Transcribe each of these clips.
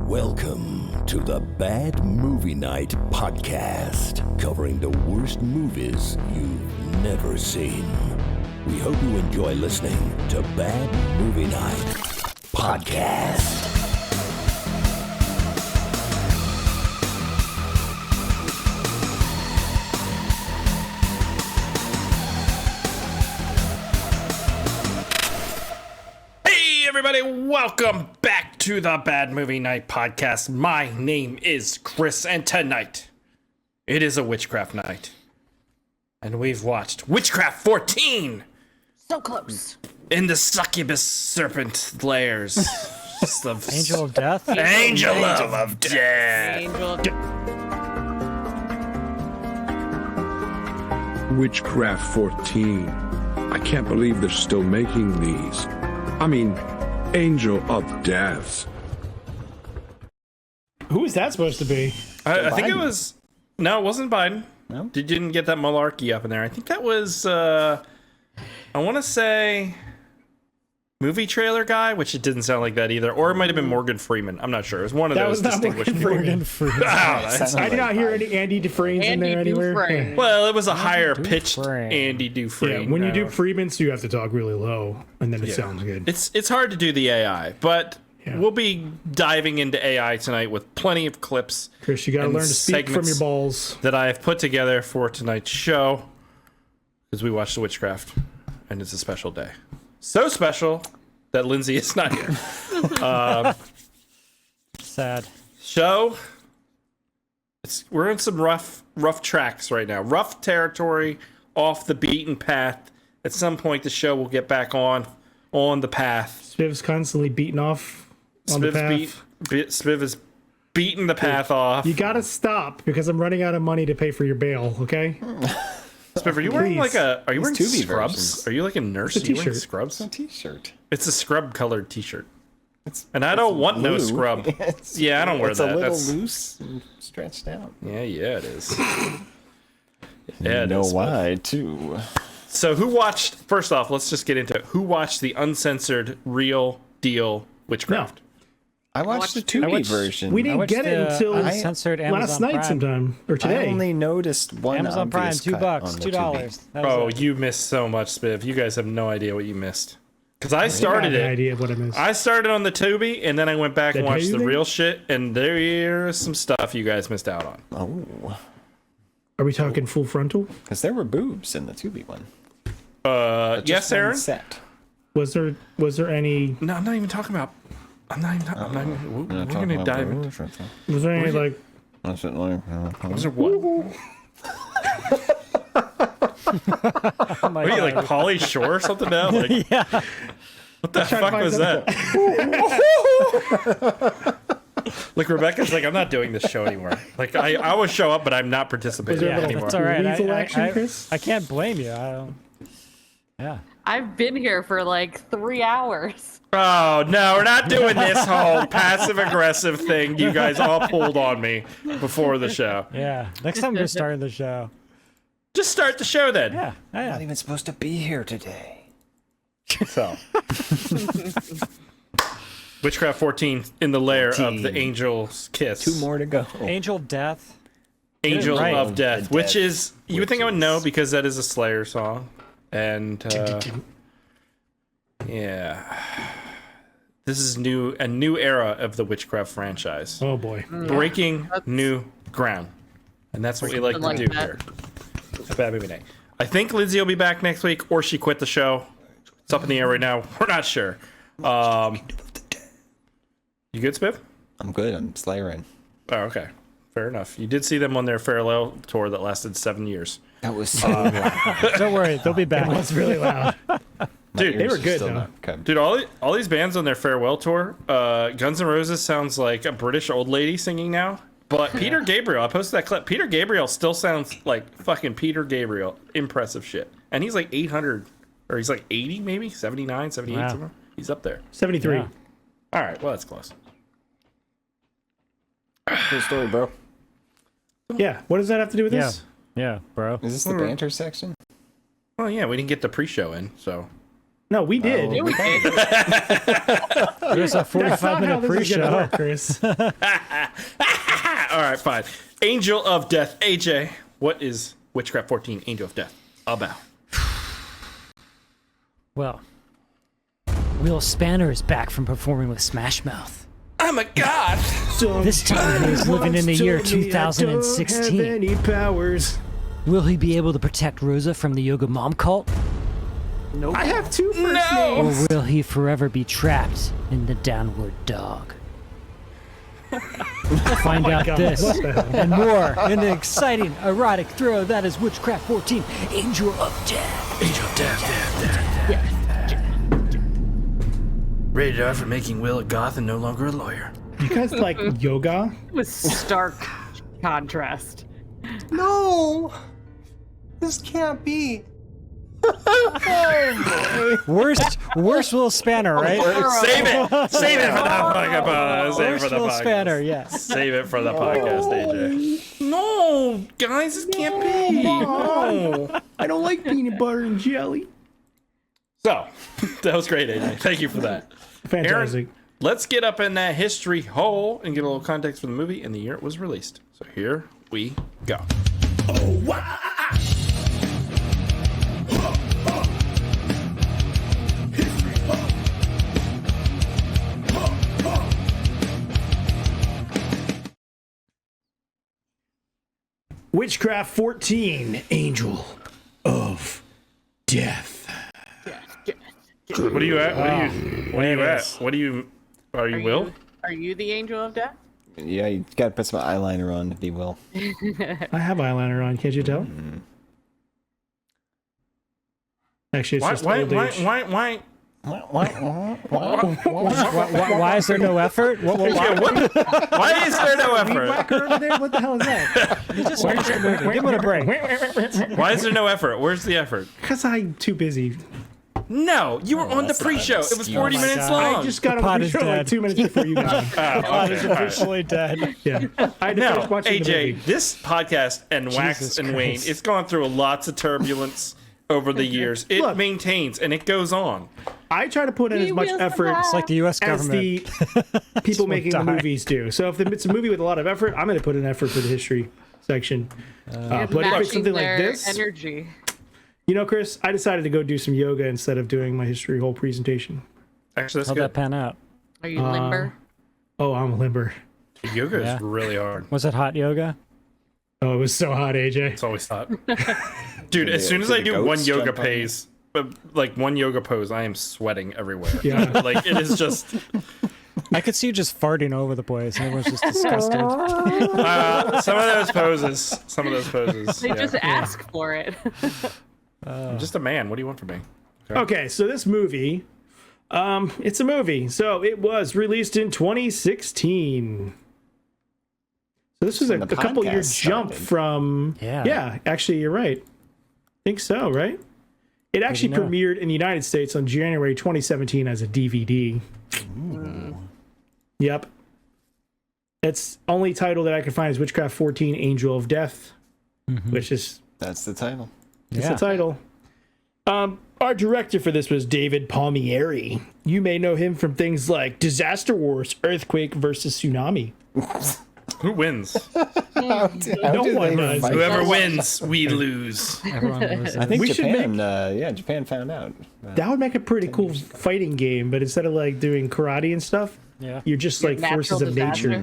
Welcome to the Bad Movie Night podcast, covering the worst movies you've never seen. We hope you enjoy listening to Bad Movie Night podcast. Everybody, welcome back to the Bad Movie Night podcast. My name is Chris, and tonight it is a witchcraft night, and we've watched Witchcraft 14. So close. In the succubus serpent layers. Angel of Death? Angel of Death. Angel of Witchcraft 14. I can't believe they're still making these. I mean, Angel of Death. Who is that supposed to be? I think it was... No, it wasn't Biden. No? You didn't get that malarkey up in there. I think that was... I want to say... movie trailer guy, which it didn't sound like that either. Or it might have been Morgan Freeman. I'm not sure. It was one of those distinguished people. Morgan Freeman. I did not hear any Andy Dufresne's in there anywhere. Yeah. Well, it was a higher pitched Andy Dufresne. Yeah, when you do Freeman's, you have to talk really low, and then it sounds good. It's hard to do the AI, but we'll be diving into AI tonight with plenty of clips. Chris, you got to learn to speak from your balls. That I have put together for tonight's show, because we watched the Witchcraft, and it's a special day. So special that Lindsay is not here. Sad. Show. We're in some rough tracks right now. Rough territory, off the beaten path. At some point, the show will get back on the path. Spiv's constantly beating off on the path. Spiv is beating the path off. You got to stop because I'm running out of money to pay for your bail. Okay. Spiv, are you wearing are you wearing scrubs? Versions. Are you like a nurse? It's a t-shirt. Scrubs? It's a t-shirt. It's a scrub colored t-shirt. And I don't want no scrub. I don't wear that. It's a little loose and stretched out. Yeah, it is. You know why, too. So first off, let's just get into it. Who watched the uncensored, real deal Witchcraft? No. I watched the Tubi version. We didn't get it until uncensored last night sometime, or today. I only noticed one Amazon Prime, $2, $2. Oh, you missed so much, Spiv. You guys have no idea what you missed. Because I started it. Idea of what I missed. I started on the Tubi, and then I went back and watched the real shit, and there's some stuff you guys missed out on. Oh. Are we talking full frontal? Because there were boobs in the Tubi one. Yes, Aaron? Set. Was there any... No, I'm not even talking about... We're going to dive into... Was there any, like... Was there what? Are you like Pauly Shore or something now? Like, yeah. What the fuck was that? Like Rebecca's like, I'm not doing this show anymore. Like I always show up, but I'm not participating anymore. That's all right. Lethal action, Chris? I can't blame you. Yeah. I've been here for like 3 hours. Oh no, we're not doing this whole passive aggressive thing you guys all pulled on me before the show. Yeah. Next time we're starting the show. Just start the show then. Yeah. I'm not even supposed to be here today. So. Witchcraft 14 in the lair of the Angel's Kiss. 2 more to go. Angel Death. Angel of Death, which is, you would think I would know because that is a Slayer song. And, yeah. This is a new era of the Witchcraft franchise. Oh, boy. Breaking new ground. And that's what we like to do here. Bad Movie Night. I think Lindsay will be back next week, or she quit the show. It's up in the air right now. We're not sure. You good, Spiv? I'm good. I'm slayering. Oh, okay. Fair enough. You did see them on their farewell tour that lasted 7 years. That was so loud. Don't worry, they'll be back. It was really loud. Dude, they were good, though. Dude, all these bands on their farewell tour, Guns N' Roses sounds like a British old lady singing now. But Peter Gabriel, I posted that clip. Peter Gabriel still sounds like fucking Peter Gabriel. Impressive shit. And he's like 800, or he's like 80 maybe? 79, 78 somewhere. He's up there. 73. Yeah. All right, well, that's close. Good story, bro. Yeah, what does that have to do with this? Yeah, bro. Is this the banter section? Well, yeah, we didn't get the pre-show in, so No, we did. We did. There's a That's not 45-minute how this is gonna pre-show. work, Chris. All right, fine. Angel of Death. AJ, what is Witchcraft 14 Angel of Death about? Well, Will Spanner is back from performing with Smash Mouth. I'm a god. This time he is living in the year Once told me I don't have 2016. any powers. Will he be able to protect Rosa from the Yoga Mom cult? I have two first No. Or names. will he forever be trapped in the downward dog? Find out this What the hell? and more in the exciting erotic thrill that is Witchcraft 14 Angel of Death. Angel of Death. Rated R for making Will a goth and no longer a lawyer. You guys like yoga? With stark contrast. No! This can't be. Worst Will Spanner, right? Save it. Save it for the podcast. Save it Worst for the Will podcast. Spanner, yes. Save it for the podcast, AJ. No, guys, this can't be. No. I don't like peanut butter and jelly. So, that was great, AJ. Thank you for that. Fantastic. Aaron, let's get up in that history hole and get a little context for the movie and the year it was released. So here we go. Witchcraft 14, Angel of Death. What are you at? What are you at? What are you? Are you Will? Are you the angel of death? Yeah, you gotta put some eyeliner on to be Will. I have eyeliner on, can't you tell? Actually, it's just old age. Why? Why is there no effort? Why is there no effort? Whacker over there? What the hell is that? He just watched the movie. Give him a break. Why is there no effort? Where's the effort? Because I'm too busy. No, you were on the that's not an pre-show. It was excuse. 40 Oh my minutes God. long. I just got The pot on the is show like dead. 2 minutes before you got on. God is Okay, all right. officially dead. Yeah. I had to No, finish watching the AJ, movie. this podcast and Wax Jesus and Wayne, Christ. it's gone through lots of turbulence over the years. It Look. maintains and it goes on. I try to put in We as much will effort survive. It's like the U.S. as government. the people making the die. movies do. So if it's a movie with a lot of effort, I'm going to put in effort for the history section. But if it's Matching something like their this, energy. you know, Chris, I decided to go do some yoga instead of doing my history whole presentation. Actually, that's How'd good. that pan out? Are you limber? Oh, I'm limber. Yoga Yeah. is really hard. Was it hot yoga? Oh, it was so hot, AJ. It's always hot. Dude, as Yeah, soon as did I the do one goats yoga jump on you? pose, like one yoga pose, I am sweating everywhere. Yeah. Like it is just I could see you just farting over the place, and everyone's just disgusted. some of those poses. They yeah. just ask for it. I'm just a man. What do you want from me? Okay, so this movie, it's a movie. So it was released in 2016. So this was When a the couple year podcast jump started. from. Yeah. Actually, you're right. I think so, right? It actually know. premiered in the United States on January 2017 as a DVD. Yep. It's only title that I can find is Witchcraft 14 Angel of Death, which is That's the title. it's the title. Our director for this was David Palmieri. You may know him from things like Disaster Wars, Earthquake versus Tsunami. Who wins? How No do one they does. fight? Whoever wins, we lose. Everyone was I think We should Japan, Japan found out. That would make a pretty cool fighting game, but instead of like doing karate and stuff, Yeah. you're just like forces of nature.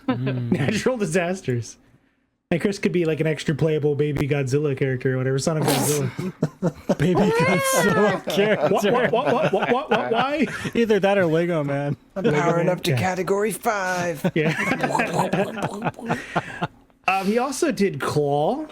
Natural disasters. And Chris could be like an extra playable baby Godzilla character or whatever, son of Godzilla. Baby Godzilla character. What? Why? Either that or Lego Man. Powering up to Yeah. category 5. Yeah. He also did Claw.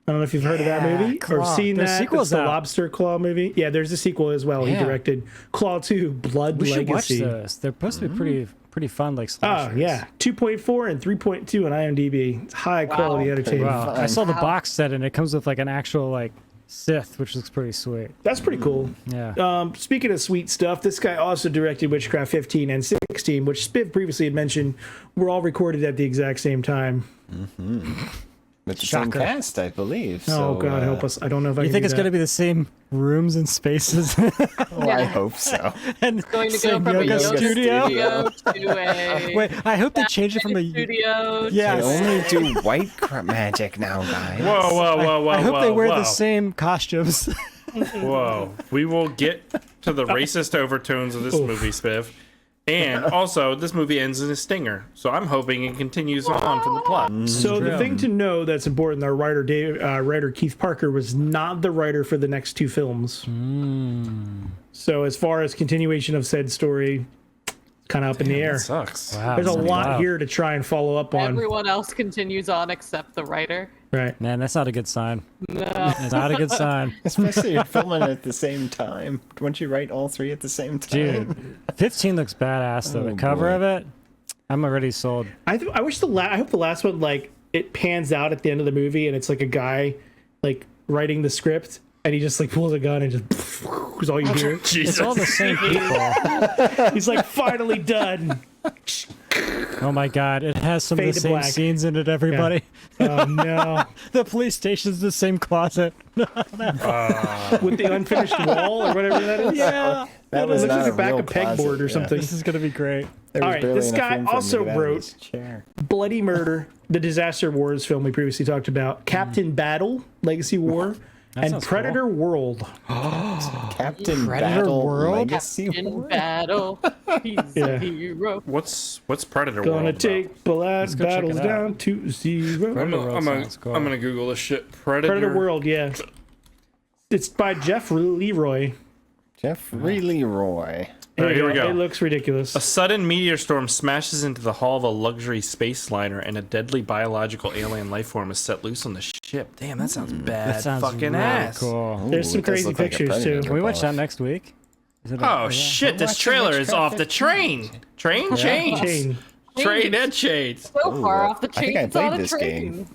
I don't know if you've heard of that movie or Claw. seen There's that. sequels It's the out. Lobster Claw movie. Yeah, there's a sequel as well. He Yeah. directed Claw 2, Blood We should watch Legacy. those. They're supposed to be pretty fun, like Oh, slashers. yeah. 2.4 and 3.2 on IMDb. It's high quality entertainment. Wow. I saw the box set, and it comes with like an actual like Sith, which looks pretty sweet. That's pretty cool. Yeah. Speaking of sweet stuff, this guy also directed Witchcraft 15 and 16, which Spiv previously had mentioned were all recorded at the exact same time. With the Shocker. same cast, I believe. Oh So, God, help us! I don't know if I You can think do it's that. going to be the same rooms and spaces? Oh, I hope so. and Going to go same from a yoga yoga studio? to a Wait, I hope they change it from a studio. They yes. only do white magic now, guys. Whoa! I hope they wear whoa. the same costumes. Whoa. We will get to the racist overtones of this movie, Spiv. And also, this movie ends in a stinger. So I'm hoping it continues on from the plot. So the thing to know that's important: our writer Keith Parker was not the writer for the next two films. So as far as continuation of said story, kind of up in the air. That sucks. Wow, There's a lot wow. here to try and follow up on. Everyone else continues on except the writer. Right. Man, that's not a good sign. No. It's not a good sign. Especially you're filming at the same time. Wouldn't you write all three at the same time? Dude, 15 looks badass though. Oh, The cover boy. of it, I'm already sold. I wish I hope the last one, like, it pans out at the end of the movie and it's like a guy like writing the script and he just like pulls a gun and just is all you hear. Jesus. It's all the same people. He's like finally done. Oh my god, it has some Fade of the to same black. scenes in it, everybody. Oh no. The police station's the same closet. With the unfinished wall or whatever that is. Yeah. That It was looks not like a a back real of pegboard closet, or yeah. something. This is gonna be great. There was All right, barely this enough guy room for him to also get out of wrote- his chair. Bloody Murder, the Disaster Wars film we previously talked about, Captain Battle, Legacy War, and sounds Predator World. Captain Predator Battle World? Legacy In War? battle, he's Yeah. a hero. What's Predator Gonna World about? take Blood go check Battles it out. down to 0. I'm World sounds cool. gonna Google this shit. Predator World, yeah. It's by Jeff Leroy. Jeffrey Leroy. All right, here we go. It looks ridiculous. A sudden meteor storm smashes into the hull of a luxury space liner, and a deadly biological alien life form is set loose on the ship. Damn, that sounds bad. That sounds fucking really ass. cool. There's some it does crazy look like a pictures, Predator too. Can we watch ripoff. that next week? Is it Oh shit! This watching trailer is Witchcraft off the 15. train. Train chains. Chain. Train and chains. So far off the I think chain, I it's on played a this train. game.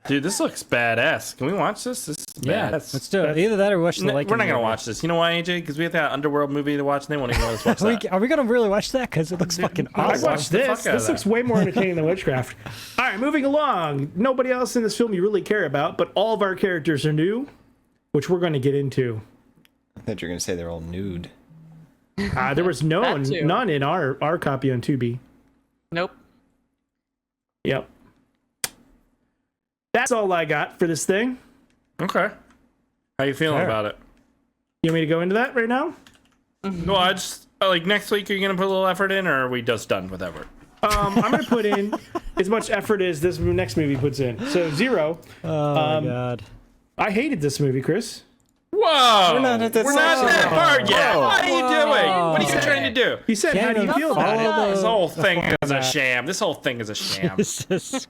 Dude, this looks badass. Can we watch this? This is Yeah, badass. let's do it. Either that or watch the No, Lake. we're not gonna watch this. You know why, AJ? Because we have that Underworld movie to watch, and they won't even let us watch that. Are we gonna really watch that? Because it looks fucking I awesome. watched the this. fuck out of This looks that. way more entertaining than Witchcraft. All right, moving along. Nobody else in this film you really care about, but all of our characters are new, which we're going to get into. I thought you were going to say they're all nude. There was That too. none in our copy on Tubi. Nope. Yep. That's all I got for this thing. Okay. How you feeling Fair. about it? You want me to go into that right now? Well, I just like next week. Are you gonna put a little effort in, or are we just done with effort? I'm going to put in as much effort as this next movie puts in. So 0. Oh my god. I hated this movie, Chris. Whoa! We're not at that We're not at that section. part yet. Whoa. What are you doing? What are you trying to do? You said, how do you feel about it? This whole thing is a sham. This whole thing is a sham. Jesus.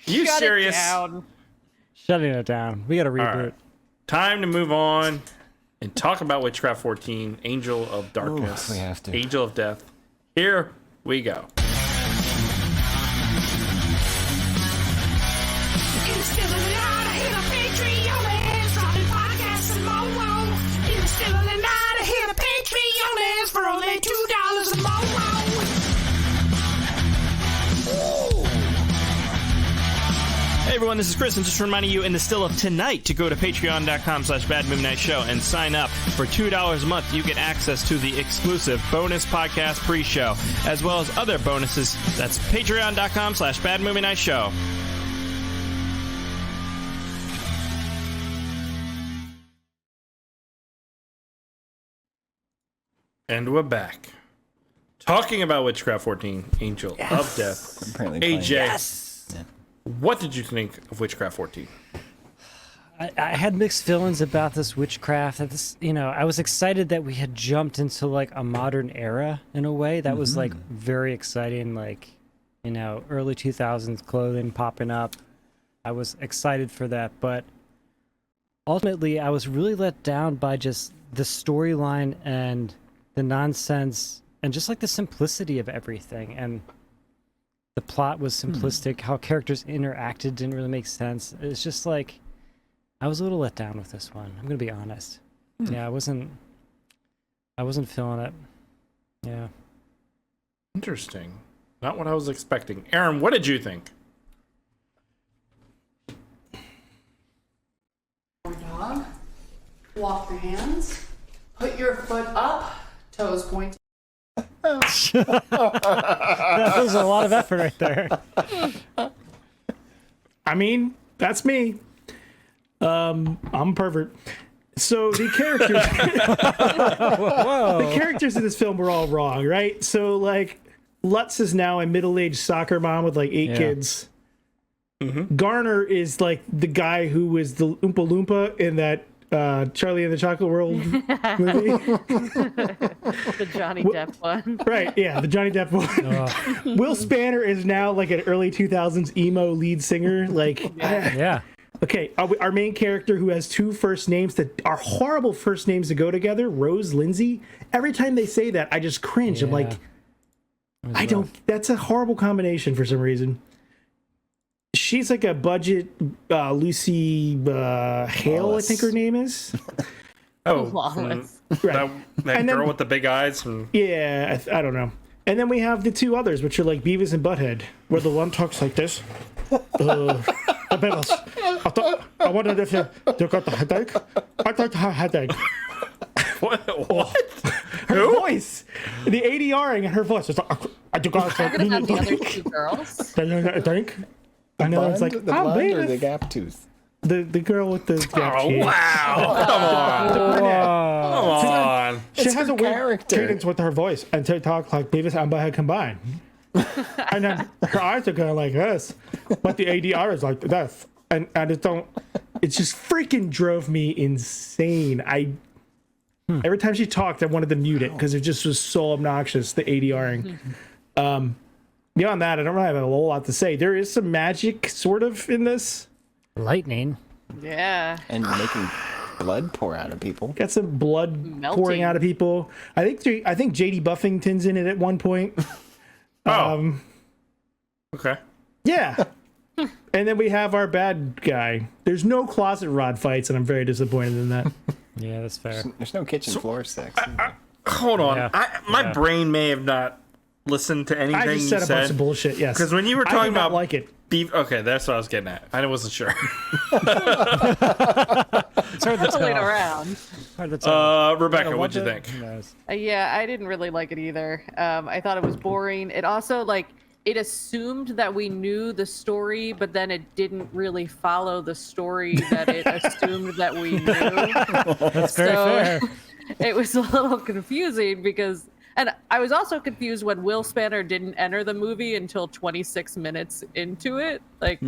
You Shut serious? it down. Shutting it down. We gotta reboot. right. Time to move on and talk about Witchcraft 14, Angel of Darkness, Ooh, we have to. Angel of Death. Here we go. Hey everyone, this is Chris, and just reminding you in the still of tonight to go to patreon.com/badmoonnightshow and sign up. For $2 a month, you get access to the exclusive bonus podcast pre-show, as well as other bonuses. That's patreon.com/badmovienightshow. And we're back. Talking about Witchcraft 14, Angel of Death. Apparently playing AJ, what did you think of Witchcraft 14? I had mixed feelings about this Witchcraft. I was excited that we had jumped into like a modern era in a way that was like very exciting. Like, early 2000s clothing popping up. I was excited for that, but ultimately I was really let down by just the storyline and the nonsense and just like the simplicity of everything. And the plot was simplistic. How characters interacted didn't really make sense. It's just like, I was a little let down with this one. I'm gonna be honest. Yeah, I wasn't feeling it. Yeah. Interesting. Not what I was expecting. Aaron, what did you think? Walk the hands. Put your foot up, toes pointed. That was a lot of effort right there. I mean, that's me. I'm a pervert. So the characters, the characters in this film were all wrong, right? So like, Lutz is now a middle-aged soccer mom with like 8 kids. Garner is like the guy who was the Oompa Loompa in that Charlie and the Chocolate World movie. The Johnny Depp one. Right, yeah, the Johnny Depp one. Will Spanner is now like an early 2000s emo lead singer. Like, Yeah. okay, our main character who has 2 first names that are horrible first names to go together, Rose Lindsay. Every time they say that, I just cringe. I'm like, I don't. That's a horrible combination for some reason. She's like a budget Lucy Hale, I think her name is. Flawless. Right. That girl with the big eyes. Yeah, I don't know. And then we have the 2 others, which are like Beavis and Butthead, where the one talks like this. I wondered if you got the headache. I'd like to have a headache. What? Her voice, the ADRing in her voice. It's like, I do got Talking about the other 2 girls. think. And then it's like, the oh, blonde or baby. the gap tooth? The girl with the gap Oh teeth. wow! Come on! She It's has her a weird character. cadence with her voice, and she talks like Beavis and Butthead combined. And then her eyes are kind of like this, but the ADR is like this, and it don't. It just freaking drove me insane. Every time she talked, I wanted to mute it because it just was so obnoxious. The ADRing. Beyond that, I don't really have a whole lot to say. There is some magic sort of in this. Lightning. Yeah. And making blood pour out of people. Got some blood Melting. pouring out of people. I think JD Buffington's in it at one point. Okay. Yeah. And then we have our bad guy. There's no closet rod fights, and I'm very disappointed in that. Yeah, that's fair. There's no kitchen floor sex. Hold on. Yeah. My brain may have not listened to anything I just you said a bunch said. of bullshit. Yes. Because when you were I talking did not about like it. beef, okay, that's what I was getting at. I wasn't sure. It's hard to Pulling tell. around. Hard to tell. Rebecca, Yeah, what'd you what think? Who knows? Yeah, I didn't really like it either. I thought it was boring. It also, like, it assumed that we knew the story, but then it didn't really follow the story that it assumed that we knew. That's very fair. It was a little confusing because, and I was also confused when Will Spanner didn't enter the movie until 26 minutes into it. Like,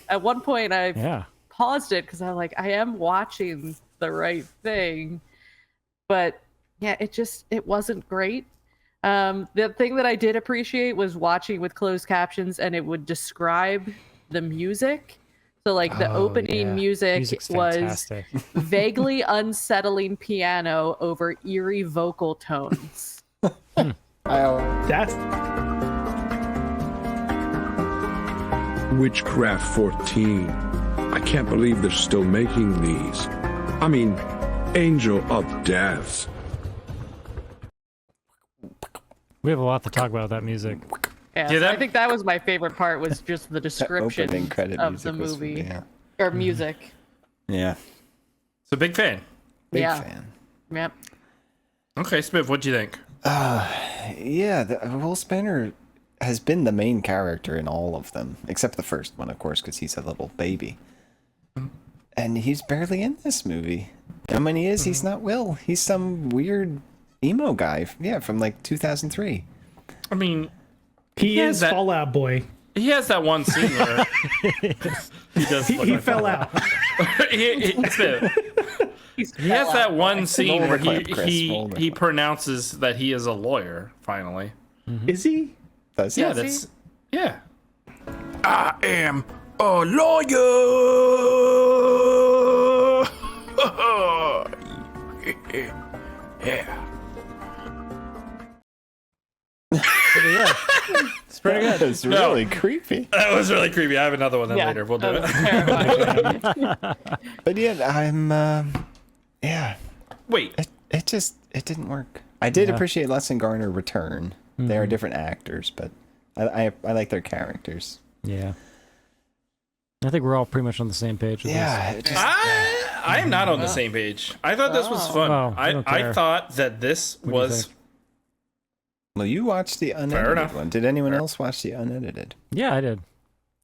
at one point I Yeah. paused it because I'm like, I am watching the right thing. But yeah, it wasn't great. The thing that I did appreciate was watching with closed captions, and it would describe the music. So like the opening yeah. music Music's was fantastic. vaguely unsettling piano over eerie vocal tones. That's Witchcraft 14. I can't believe they're still making these. I mean, Angel of Death. We have a lot to talk about with that music. Yeah, Yeah, so I that- think that was my favorite part, was just the description Opening credit of music the was- movie yeah. or music. Yeah. So big fan. Big Yeah. fan. Yep. Okay, Smith, what'd you think? Yeah, Will Spanner has been the main character in all of them, except the first one, of course, because he's a little baby. And he's barely in this movie. And when he is, he's not Will. He's some weird emo guy. Yeah, from like 2003. I mean, he Yeah, is that- Fallout Boy. he has that one scene where he does. Look He like fell that. out. He has that one scene where Overclip, Chris, he overclip. pronounces that he is a lawyer. Finally, Is he? Does he? yeah, that's yeah. I am a lawyer. Yeah. It's pretty good. It's really creepy. That was really creepy. I have another one then Yeah, later. We'll do that was it. terrifying. But yeah, I'm, yeah. Wait. It didn't work. I did Yeah. appreciate Les and Garner return. They are different actors, but I like their characters. Yeah. I think we're all pretty much on the same page with Yeah, it just, I am not on the same page. I thought this was fun. Oh, I don't I care. thought that this do you was think? Well, you watched the unedited enough. one. Did anyone else watch the unedited? Yeah, I did.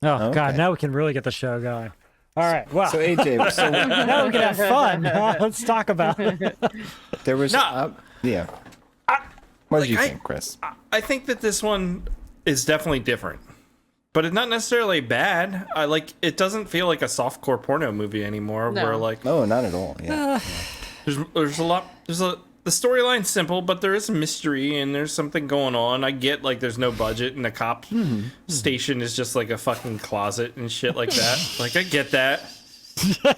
Oh Okay. God, now we can really get the show going. All right, well, So AJ, so now we can have fun. Let's talk about it. there was yeah. What did you I- think, Chris? I think that this one is definitely different, but it's not necessarily bad. It doesn't feel like a softcore porno movie anymore. No. Where like No, not at all. Yeah. there's a lot. The storyline's simple, but there is a mystery and there's something going on. I get like there's no budget and the cop station is just like a fucking closet and shit like that. Like I get that.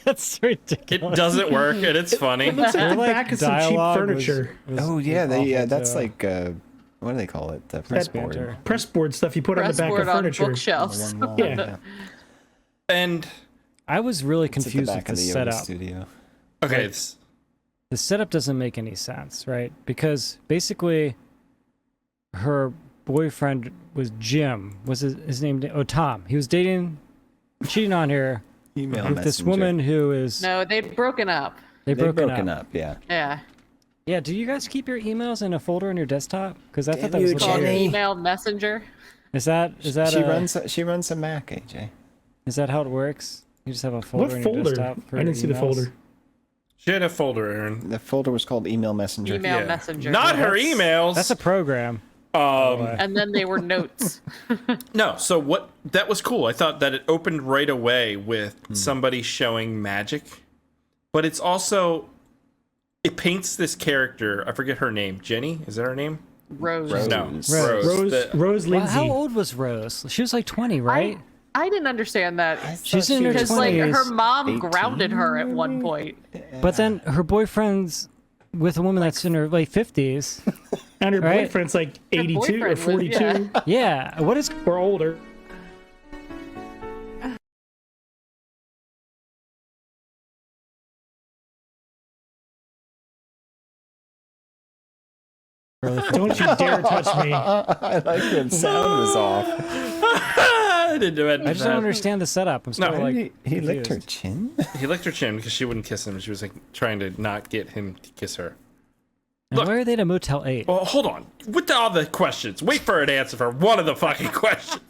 That's It ridiculous. doesn't work and it's funny. It looks like the Like, back of some cheap dialogue furniture. Oh yeah, they awful, that's too. like what do they call it? The press board. banter. Pressboard stuff you put on the back Pressboard of on furniture. bookshelves. Yeah. And I was really It's at the confused with back the of the yoga setup. studio. okay, The setup doesn't make any sense, right? Because basically, her boyfriend was Jim. Was his name? Oh, Tom. He was cheating on her Email with this messenger. woman who is. No, they'd broken up. They've They've broken up. Yeah. Yeah. Yeah. Do you guys keep your emails in a folder on your desktop? Because I thought that Damn was you, what Called it Jenny. is. email messenger. Is that She runs a Mac, AJ. is that how it works? You just have a folder What in your folder? desktop for I didn't see the emails? folder. she had a folder, Aaron. The folder was called Email Messenger. Email Yeah. messenger. Not her That's- emails. That's a program. And then they were notes. No, so what that was cool. I thought that it opened right away with somebody showing magic. But it's also it paints this character, I forget her name. Jenny? Is that her name? Rose. No. Rose. Rose The- Rose Well, Lindsay. how old was Rose? She was like 20, right? I didn't understand that. She's in her Because like 20s. her mom 18, grounded her at one point. But then her boyfriend's with a woman that's in her late 50s. And her Right? boyfriend's like 82 or boyfriend was- 42 Yeah. What is or older. Don't you dare touch me. I like when sound was off. I didn't do it. I just don't understand the setup. I'm still No. like He licked her confused. chin? He licked her chin because she wouldn't kiss him. She was like trying to not get him to kiss her. And Look. why are they at a Motel 8? Well, hold on. With all the questions, wait for an answer for one of the fucking questions.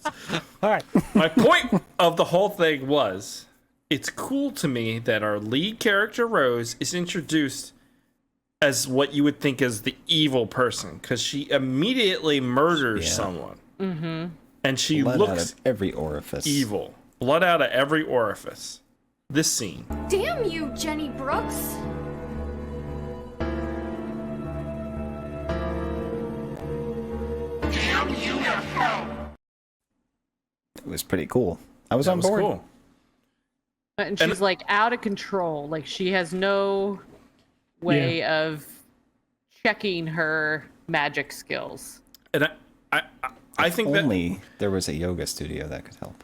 All right. My point of the whole thing was, it's cool to me that our lead character Rose is introduced as what you would think is the evil person because she immediately murders someone, and she Blood out looks of every orifice. evil, blood out of every orifice. This scene. Damn you, Jenny Brooks! It was pretty cool. I was That on was board. cool. And she's like out of control. Like she has no way of checking her magic skills. And I think that Only there was a yoga studio that could help.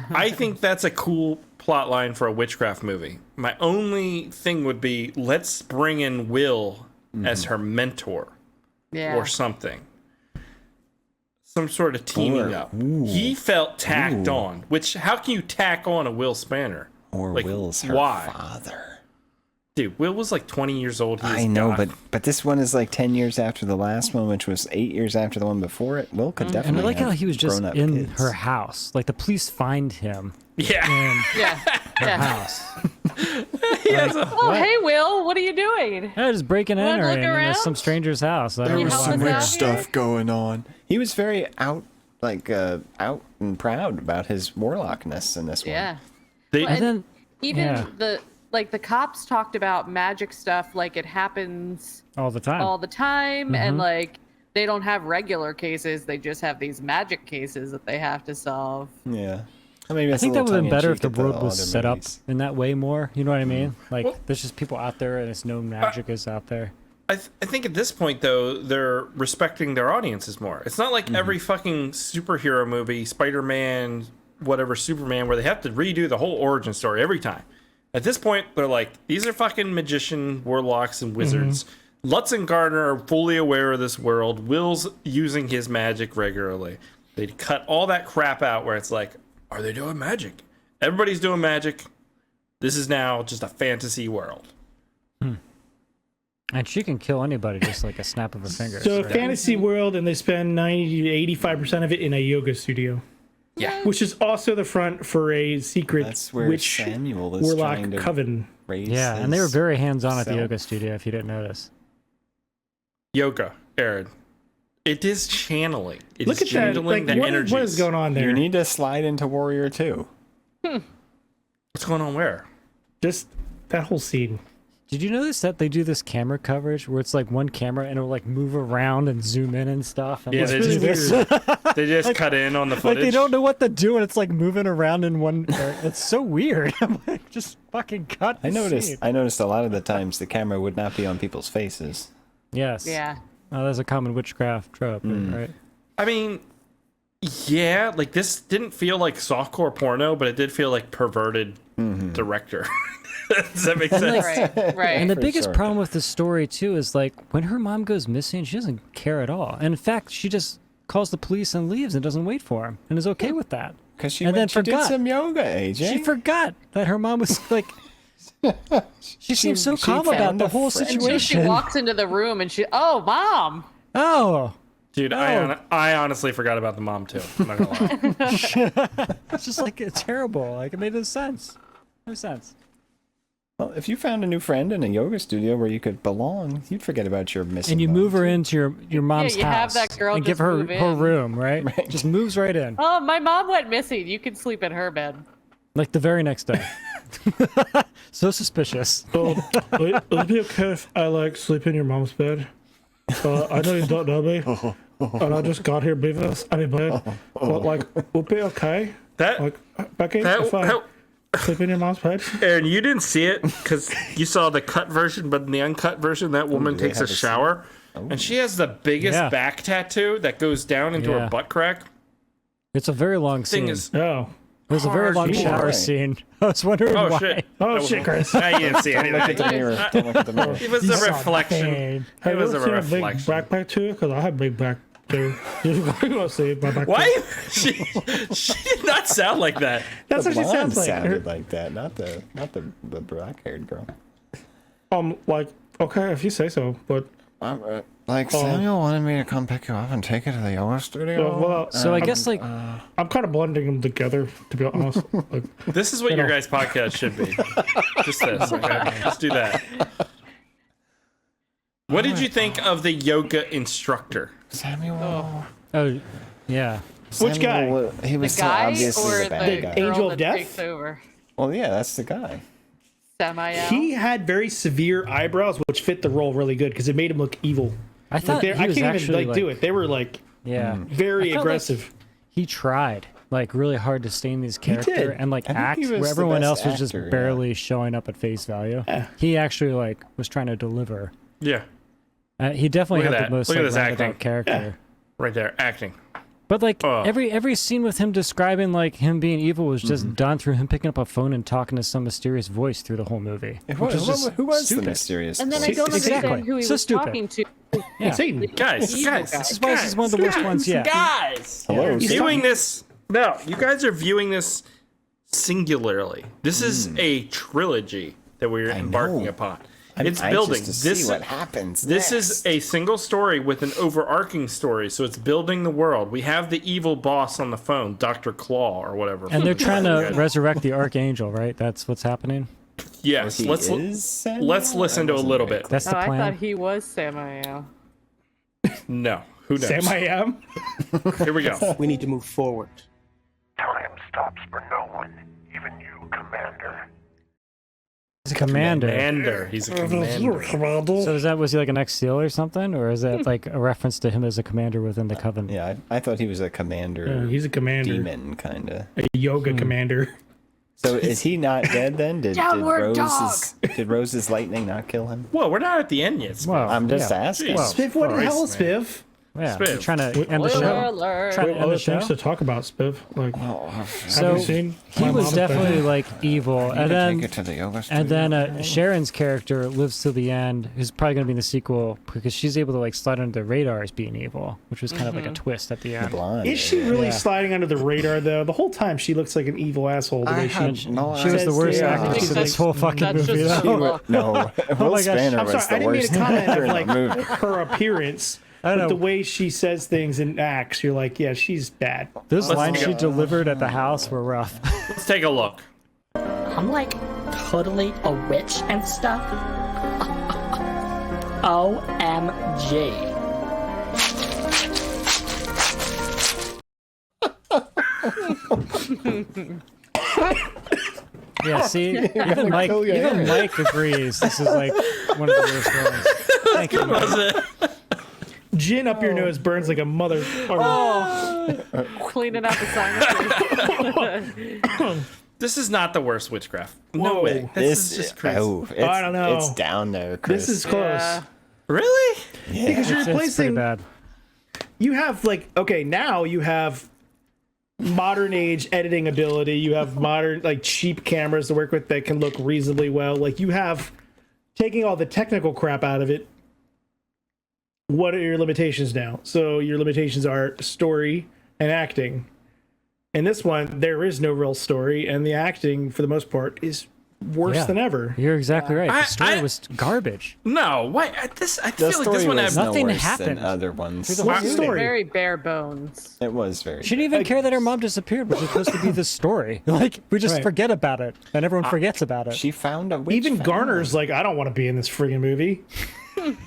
I think that's a cool plot line for a witchcraft movie. My only thing would be let's bring in Will as her mentor Yeah. or something. Some sort of teaming Or- up. ooh. He felt tacked Ooh. on, which how can you tack on a Will Spanner? Or Like, Will's her why? father. Dude, Will was like 20 years old. He was I know, God. but this one is like 10 years after the last one, which was 8 years after the one before it. Will could And definitely I like how have he was just grown-up in kids. her house. Like the police find him yeah. in Yeah. her Yeah. house. He has a- Oh, hey, Will, what are you doing? Yeah, just breaking and Wanna look entering into around? some stranger's house. I There don't was know help some us why. weird out stuff going on. He was very out and proud about his warlockness in this one. Yeah. They- Well, And then Even yeah. the cops talked about magic stuff like it happens all the time. all the time and like they don't have regular cases, they just have these magic cases that they have to solve. Yeah. I mean, I think that would have been better if the world world was set up in that way more. You know what I mean? Like, there's just people out there and it's no magic is out there. I think at this point though they're respecting their audiences more. It's not like every fucking superhero movie, Spider-Man, whatever, Superman, where they have to redo the whole origin story every time. At this point, they're like, these are fucking magician, warlocks, and wizards. Lutz and Gardner are fully aware of this world. Will's using his magic regularly. They cut all that crap out where it's like, are they doing magic? Everybody's doing magic. This is now just a fantasy world. And she can kill anybody just like a snap of her fingers. So right? fantasy world, and they spend 90 to 85% of it in a yoga studio. Yeah. Which is also the front for a secret That's where witch Samuel is warlock trying to coven. raise Yeah, and they were his very hands-on at the self. yoga studio, if you didn't notice. Yoga, Aaron. It is channeling. It Look is at that. channeling Like, the what energies. is going on there? You need to slide into Warrior 2. What's going on where? Just that whole scene. Did you notice that they do this camera coverage where it's like one camera and it'll like move around and zoom in and stuff? And Yeah, it's they really just, weird. they just cut in on the Like footage. they don't know what to do and it's like moving around in one. It's so weird. I'm like, just fucking cut. I the noticed. scene. I noticed a lot of the times the camera would not be on people's faces. Yes. Yeah. Oh, that's a common witchcraft trope, right? I mean, yeah, like this didn't feel like softcore porno, but it did feel like perverted director. Does that make sense? Right. Right. And the For biggest sure. problem with the story too is like when her mom goes missing, she doesn't care at all. And in fact, she just calls the police and leaves and doesn't wait for him and is okay with that. Because she And went then to did forgot. some yoga, AJ. She forgot that her mom was like. She seems so she calm about found the a whole friend. Until she situation. walks into the room and oh, mom. Oh, Dude, I honestly forgot about the mom too. I'm not gonna lie. it's just like it's terrible. Like it made no sense. No sense. Well, if you found a new friend in a yoga studio where you could belong, you'd forget about your missing. And you mom, move her too. into your mom's you have house that girl and give just her move her in. room, right? Just moves right in, Oh, my mom went missing. You can sleep in her bed. like the very next day. So suspicious. Would it be okay if I like sleep in your mom's bed? I know you don't know me, and I just got here business. I mean, bed. But like, would it be okay? That, Like, Becky, that, if I sleep in your mom's bed? Aaron, you didn't see it because you saw the cut version, but in the uncut version, that woman do they takes a have a shower, and she has the biggest Yeah. back tattoo that goes down into Yeah. her butt crack. It's a very long scene. Thing is, Oh. There's a very long hardcore. shower scene. I was wondering oh why. shit! Oh shit, Chris. I didn't see anything. Look at the mirror. Don't look at the mirror. It was You a saw reflection. nothing. Have It you was a ever seen a big reflection. backpack too? Because I have big back too. You want to see my back? Why? She did not sound like that. That's The what she blonde sounds like. sounded like that, not the black-haired girl. Like, okay, if you say so, but Like Samuel wanted me to come pick you up and take you to the yoga studio. well, So I guess like I'm kind of blending them together, to be honest. Like, This is what your guys' podcast should be. Just this, okay? Just do that. What did you think of the yoga instructor? Samuel. oh yeah. Which guy? Samuel, he The was so guy obviously or the bad the guy. girl Angel of that Death? takes over? Well, yeah, that's the guy. Samael. he had very severe eyebrows, which fit the role really good because it made him look evil. I thought Like, he I was can't even actually like do it. They were like Yeah. very I felt like aggressive. he tried like really hard to stay in his character did. and like I think act he was where the everyone best else was just actor, yeah. barely showing up at face value. Yeah. He actually like was trying to deliver. Yeah, He definitely Look at had that. the most Look at like, this roundabout acting. character. right there, acting. But like Oh. every scene with him describing like him being evil was just done through him picking up a phone and talking to some mysterious voice through the whole movie. Which is just Who was the stupid. mysterious? And then I voice? don't Exactly. understand who he So was stupid. talking to. Yeah. Satan. Guys, Evil guys, guy. This is why this is one of the worst ones yet. Guys, Hello. He's viewing this. No, you guys are viewing this singularly. This is a trilogy that we're embarking know. upon. I'm It's anxious building. to This see what happens. This is a single story with an overarching story, so it's building the world. We have the evil boss on the phone, Dr. Claw or whatever. And they're trying to resurrect the archangel, right? That's what's happening. Yes, let's Samuel? let's listen to a little bit. That's Oh, the I plan. thought he was Samael. No, who knows? Sam I am. Here we go. We need to move forward. Time stops for no one, even you, Commander. He's a commander. Commander. He's a commander. So was he like an ex-SEAL or something, or is that like a reference to him as a commander within the Coven? Yeah, I thought he was a commander. Yeah, he's a commander. Demon, kind of. A yoga commander. So is he not dead then? Did Downward Rose's lightning not kill him? Well, we're not at the end yet. Spivey. Well, I'm just yeah. asking. Jeez. Spiff, what the Christ, hell is man. Spiff? Yeah, Spiv. we're trying to end the Spoiler show. alert. Trying to end Other the show. things to talk about, Spiv. Like, So have you seen he My was Mama's definitely Bedroom? like evil, and Take it then to the yoga and studio. then Sharon's character lives till the end. Who's probably going to be in the sequel because she's able to like slide under the radar as being evil, which was kind of like a twist at the end. Blonde. Is she really Yeah. sliding under the radar though? The whole time she looks like an evil asshole. The way she She was the worst Yeah. actress in this whole fucking That's movie. just though. luck. No, Will my gosh. Spanner I'm was sorry, I the didn't mean worst to comment actor of in like the movie. her appearance. I But know. the way she says things and acts, you're like, yeah, she's bad. Those Let's lines take she a- delivered at the house were rough. Let's take a look. I'm like totally a witch and stuff. OMG. Yeah, see, even Mike agrees. This is like one of the worst ones. Thank you. Was it? Gin up your nose burns like a mother. Cleaning out the sinuses. This is not the worst witchcraft. No Whoa. way. This is just crazy. It's, I don't know. It's down there, Chris. This is close. Yeah. Really? Because you're It's pretty replacing. bad. You have like now you have modern age editing ability. You have modern like cheap cameras to work with that can look reasonably well. Like you have taking all the technical crap out of it. What are your limitations now? So your limitations are story and acting. In this one, there is no real story, and the acting, for the most part, is worse Yeah. than ever. You're exactly right. I- The story I- was garbage. No. Why? I the feel like this story one was had. Nothing no worse happened. than other ones. Through the What's the movie. story? Very bare bones. It was very. She didn't even care that her mom disappeared, which is supposed to be the story. Like, we just Right. forget about it, and everyone forgets about it. She found a witch. Even family. Garner's like, I don't want to be in this friggin' movie.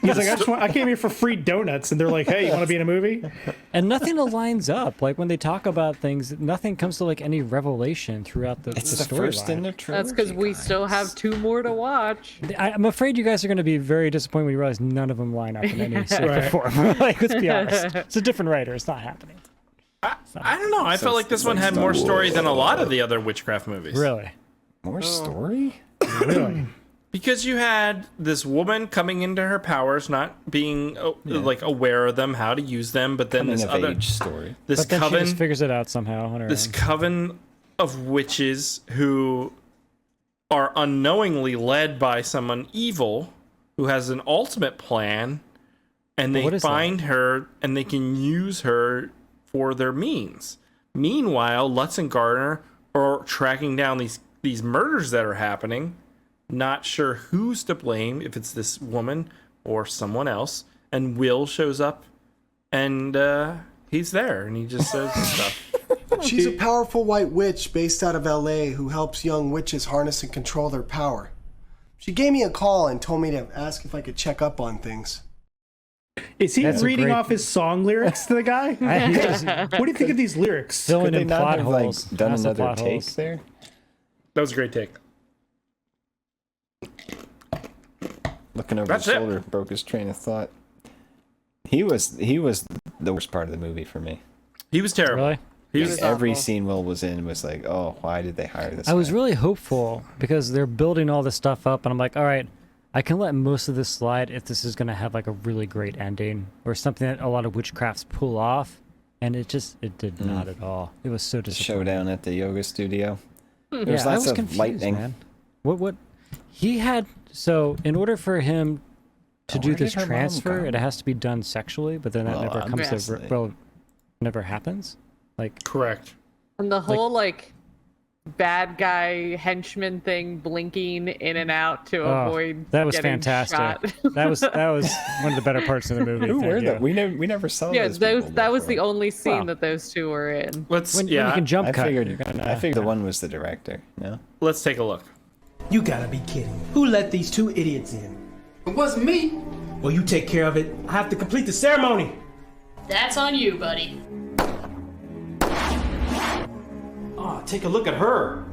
He's like, I came here for free donuts, and they're like, hey, you want to be in a movie? And nothing aligns up. Like, when they talk about things, nothing comes to, like, any revelation throughout the It's the storyline. first in the trilogy. That's because we guys. still have 2 more to watch. I'm afraid you guys are going to be very disappointed when you realize none of them line up in any shape or Right. form. Like, let's be honest. It's a different writer. It's not happening. I don't know. I So felt like it's this like one had Star more Wars. story than a lot of the other witchcraft movies. Really. More story. Really. Because you had this woman coming into her powers, not being like aware of them, how to use them, but then Coming this of other age story. this But then she coven, just figures it out somehow on her this own. coven of witches who are unknowingly led by someone evil who has an ultimate plan, and what they is that? find her and they can use her for their means. Meanwhile, Lutz and Gardner are tracking down these murders that are happening, not sure who's to blame, if it's this woman or someone else. And Will shows up, and he's there, and he just says stuff. She's a powerful white witch based out of LA who helps young witches harness and control their power. She gave me a call and told me to ask if I could check up on things. Is he That's a reading great- off his song lyrics to the guy? He just What do you think of these lyrics? filling Could they in not plot have holes. like done Massive another plot take holes. there? That was a great take. Looking over That's his it. shoulder, broke his train of thought. He was the worst part of the movie for me. He was terrible. Really? He Like, was every awful. scene Will was in was like, oh, why did they hire this? I was guy? really hopeful because they're building all this stuff up, and I'm like, all right, I can let most of this slide if this is going to have like a really great ending or something that a lot of witchcrafts pull off, and it did not at all. It was so disappointing. Showdown at the yoga studio. There Yeah, was I lots was of confused, lightning. man. What he had? So in order for him to do where this did her mom transfer, go? it has to be done sexually, but then that Well, never comes to obviously. never happens. Like correct. And the whole like bad guy henchman thing blinking in and out to avoid that was getting fantastic. shot. that was one of the better parts of the movie. Who Thank were you. that? We never saw Yeah, those. those people that was the before. only scene Wow. that those two were in. Let's When you can jump I cut. figured. you're gonna- I figured the one was the director. No. let's take a look. You gotta be kidding. Who let these 2 idiots in? It wasn't me. Well, you take care of it. I have to complete the ceremony. That's on you, buddy. Oh, take a look at her.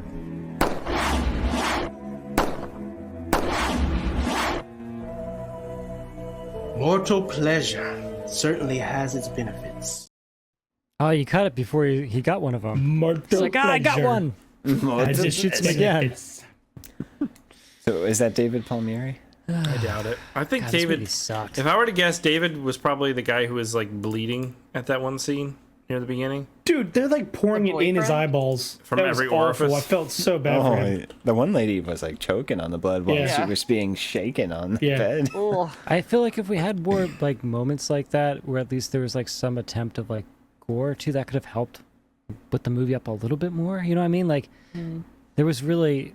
Mortal pleasure certainly has its benefits. Oh, you cut it before he got one of them. Mortal It's like, I got pleasure. one. As it shoots me again. again. So is that David Palmieri? I doubt it. I think God, this David movie sucked. If I were to guess, David was probably the guy who was like bleeding at that one scene near the beginning. Dude, they're like pouring it in his eyeballs From That was every awful. orifice. I felt so bad for him. The one lady was like choking on the blood while Yeah. she was being shaken on the Yeah. bed. I feel like if we had more like moments like that, where at least there was like some attempt of like gore too, that could have helped put the movie up a little bit more. You know what I mean? Like it was really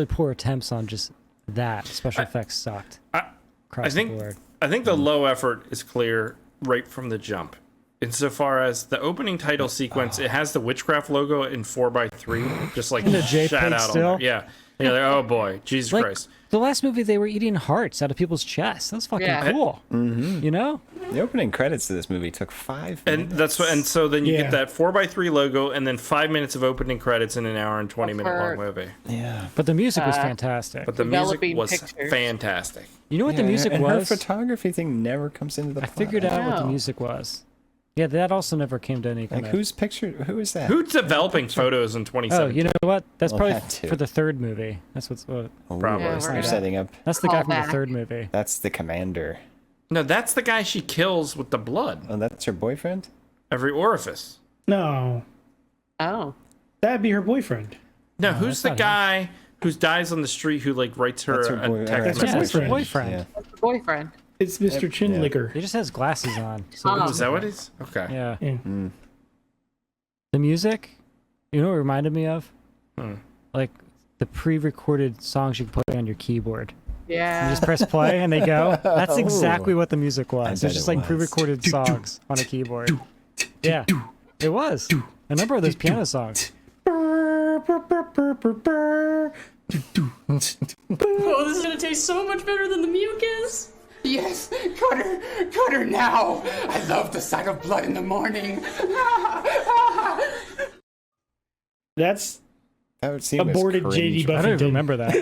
poor attempts on just that. Special effects sucked. I think the board. I think the low effort is clear right from the jump. Insofar as the opening title sequence, it has the Witchcraft logo in 4x3, just like And the shat JPEG out still? on there. Yeah. And you're like, oh boy, Jesus Like, Christ. the last movie, they were eating hearts out of people's chests. That was fucking cool. Mm-hmm. You know? The opening credits to this movie took 5 minutes. And that's what, and so then you get that 4x3 logo, and then 5 minutes of opening credits in an hour and 20-minute long movie. Yeah. But the music was fantastic. But the music Developing was pictures. fantastic. You know what the music and was? her photography thing never comes into the I figured out what the Wow. music was. Yeah, that also never came to any kind Like, of... whose picture? Who is that? Who's developing photos in Oh, 2017? you know what? That's Well, probably that too. for the third movie. That's what's... Oh, Probably. Yeah, they're we're setting up. That's the guy Call from the back. third movie. That's the commander. No, that's the guy she kills with the blood. Oh, that's her boyfriend? Every orifice. No, Oh. that'd be her boyfriend. No, who's the not him. guy who dies on the street who like writes her That's her a boy- text that's her message? boyfriend. Boyfriend. Yeah. That's the boyfriend. It's Mr. Chin Licker. He just has glasses on. So Oh. Is that what it is? Okay. yeah. Yeah. The music, you know what it reminded me of? Hmm. Like the pre-recorded songs you can play on your keyboard. You Yeah. just press play and they go. That's Oh. exactly what the music was. bet It's just it like was. pre-recorded songs on a keyboard. Yeah, it was. A number of those piano songs. Oh, this is gonna taste so much better than the mucus. Yes, cut her now. I love the sight of blood in the morning. That's That would seem aborted JD I don't Buffington. even remember that.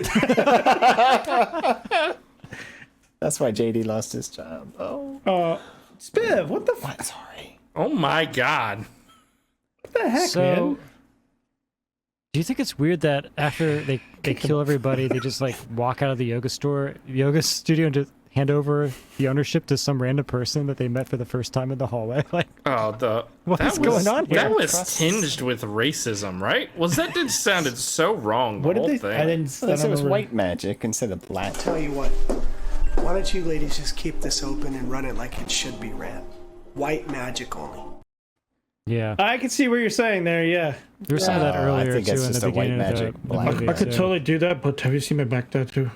That's why JD lost his job. Oh. Spiv, what the fuck? Sorry. Oh my god. What the heck, So, man? do you think it's weird that after they kill everybody, they just like walk out of the yoga studio and just hand over the ownership to some random person that they met for the first time in the hallway? Like, Oh, what is going on here? That was tinged with racism, right? Was that just sounded so wrong? The What whole did they? thing. I didn't. Well, I it don't was remember. white magic instead of black. Tell you what, why don't you ladies just keep this open and run it like it should be ran? White magic only. Yeah, I can see what you're saying there. Yeah, there was some of that I earlier think too it's in just the a white beginning of magic the black. movie. I could too. totally do that. But have you seen my back tattoo?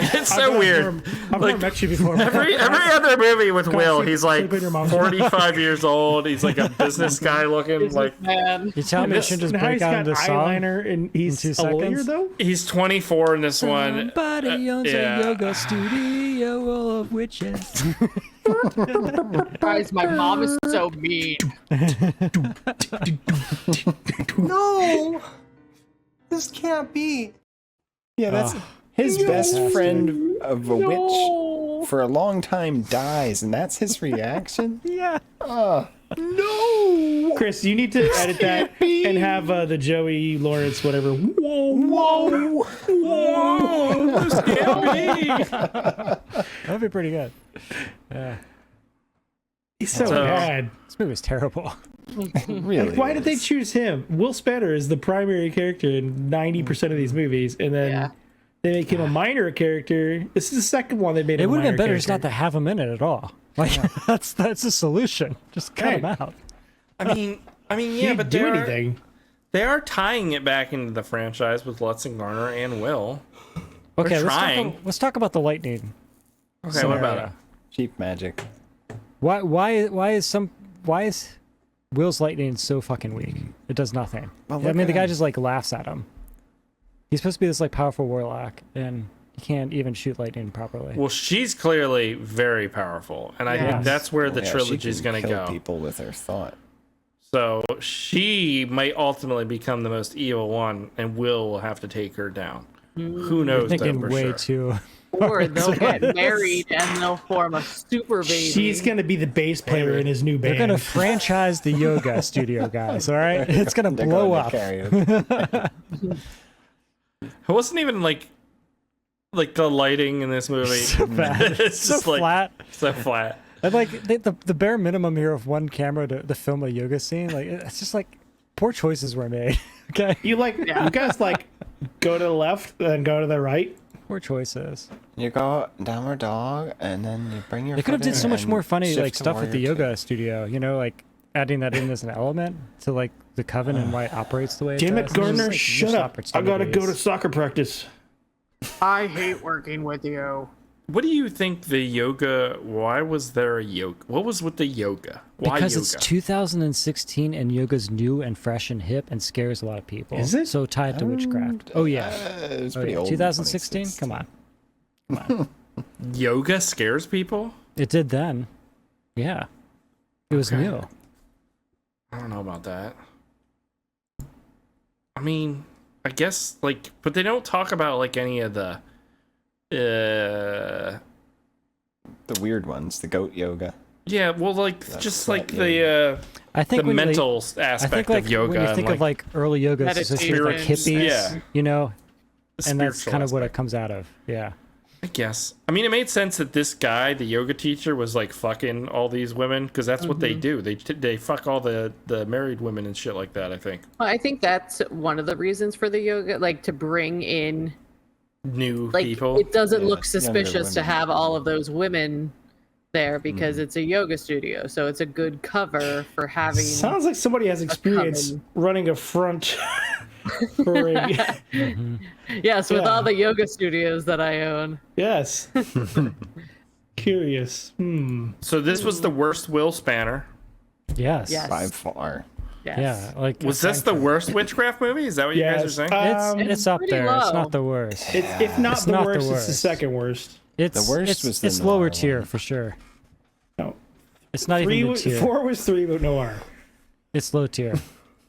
It's so weird. I've never met you before. Every other movie with Will, he's like sleep in your mom's 45 years old. He's like a business guy looking like. Man. You tell me I should just Now break he's out got into song? eyeliner and he's in 2 a lawyer seconds? though. He's 24 in this one. Somebody owns yeah. a yoga studio full of witches. Guys, my mom is so mean. No, this can't be. Yeah, that's his best friend of a witch for a long time dies, and that's his reaction. Yeah. No, Chris, you need to edit that and have the Joey Lawrence whatever. Whoa, This can't be. That'd be pretty good. Yeah. he's so So- bad. This movie was terrible. Really? Why did they choose him? Will Spanner is the primary character in 90% of these movies, and then Yeah. they make him a minor character. This is the second one they made. It him a would have been minor better just not character. to have him in it at all. Like that's a solution. Just cut him out. I mean, He yeah, didn't but do anything. they are tying it back into the franchise with Lutz and Garner and Will. Okay, trying. let's talk about the lightning. Okay, what about it? Cheap magic. Why is Will's lightning so fucking weak? It does nothing. Well, I look mean, the at guy him. just like laughs at him. He's supposed to be this like powerful warlock, and he can't even shoot lightning properly. Well, she's clearly very powerful, and I Yes. think that's where the Yeah, she trilogy's can going to kill go. people with her thought. So she might ultimately become the most evil one, and Will have to take her down. Who knows? You're thinking though, for way sure. too Or they'll get married and they'll form a super baby. She's gonna be the bass player in his new band. They're gonna franchise the yoga studio, guys. All right, it's gonna blow up. It wasn't even like the lighting in this movie. So bad. It's So just like flat. so flat. And like the bare minimum here of one camera to film a yoga scene, like it's just like poor choices were made. Okay, you guys like go to the left and go to the right. Poor choices. You go downward dog, and then you bring your. They could have foot did in so much and more funny shift like to stuff with the warrior yoga studio. You know, like adding that in as an element to like the coven and why it operates the way it Damn does. it, Gardner! There's, like, Shut missed up! I gotta go to opportunities. soccer practice. I hate working with you. What do you think the yoga? Why was there a yoga? What was with the yoga? Why Because yoga? it's 2016 and yoga's new and fresh and hip and scares a lot of people. Is it? So tied to witchcraft. Oh yeah. It was Oh, pretty yeah. old. 2016? Come on. Yoga scares people? It did then. Yeah. It was Okay. new. I don't know about that. I mean, I guess like, but they don't talk about like any of the The weird ones, the goat yoga. yeah, well, like That's just right, like the I think the when mental I aspect think like of yoga. when you and, think of like early yoga, it's associated with like Meditation. hippies, Yeah. you know, and that's spiritual kind of what it aspect. comes out of. Yeah. I guess. I mean, it made sense that this guy, the yoga teacher, was like fucking all these women because that's what they do. They fuck all the married women and shit like that. I think Well, I think that's one of the reasons for the yoga, like to bring in new like people. it doesn't Yeah, look younger suspicious to women. have all of those women there because it's a yoga studio, so it's a good cover for having. Sounds like somebody has experience coven. running a front. for a, Yes, with Yeah. all the yoga studios that I own. yes. Curious. So this was the worst Will Spanner. Yes. Yes. By far. Yes. Yeah. Like Was this the worst witchcraft movie? Is that what you guys are Yes. saying? it's up pretty there. It's low. not the worst. It's if not It's the not the worst, it's the worst. second worst. It's The worst it's, was the it's lower noir tier one. for sure. No. It's not even mid tier. 4 was 3, but noir. It's low tier.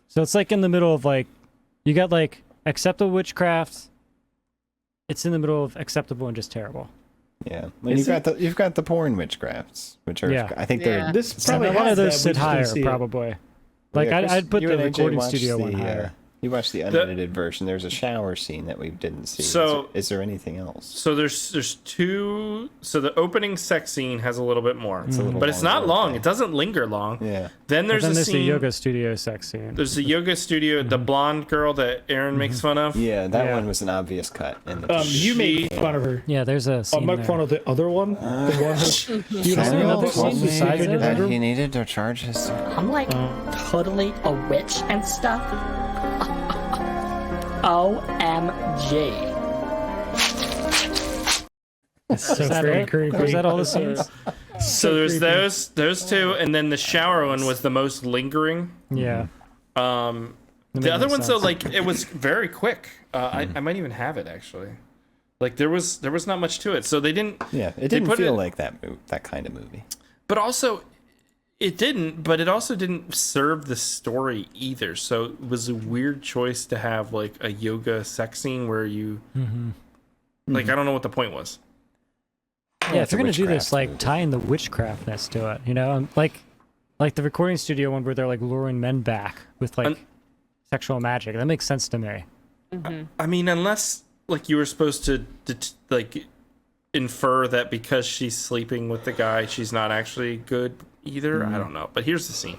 So it's like in the middle of like, you got like acceptable witchcraft. It's in the middle of acceptable and just terrible. Yeah. Well, Is you've got the porn witchcrafts, which are Yeah. I think Yeah. they're This some- probably One has of those that, we sit just don't higher see it. probably. Like Yeah, Chris, I'd put you the and AJ recording watched studio one the, higher. You watched the unedited version. There's a shower scene that we didn't see. So- is there anything else? So there's two. So the opening sex scene has a little bit more, It's a little but it's not longer, long. okay. It doesn't linger long. Yeah. Then But there's then a there's scene. the yoga studio sex scene. There's the yoga studio. The blonde girl that Aaron makes fun of. Yeah, that Yeah. one was an obvious cut. In the You make fun of her. Yeah, there's a I'll scene make there. fun of the other one. The one who, you Is there know, another the scene one who's besides secret in it? the that bedroom? he needed to charge his. I'm like totally a witch and stuff. OMG. So Is that very it? creepy. Or is that all the scenes? So there's those two, and then the shower one was the most lingering. Yeah. That The made other no ones though, sense. like it was very quick. I might even have it actually. Like there was not much to it, so they didn't. Yeah, it they didn't put feel like that kind of movie. But also, it didn't. But it also didn't serve the story either. So it was a weird choice to have like a yoga sex scene where you, like, I don't know what the point was. Yeah, if it's a you're gonna do this, witchcraft like movie. tie in the witchcraftness to it, you know, like the recording studio one where they're like luring men back with like sexual magic. That makes sense to me. I mean, unless like you were supposed to like infer that because she's sleeping with the guy, she's not actually good either. I don't know. But here's the scene.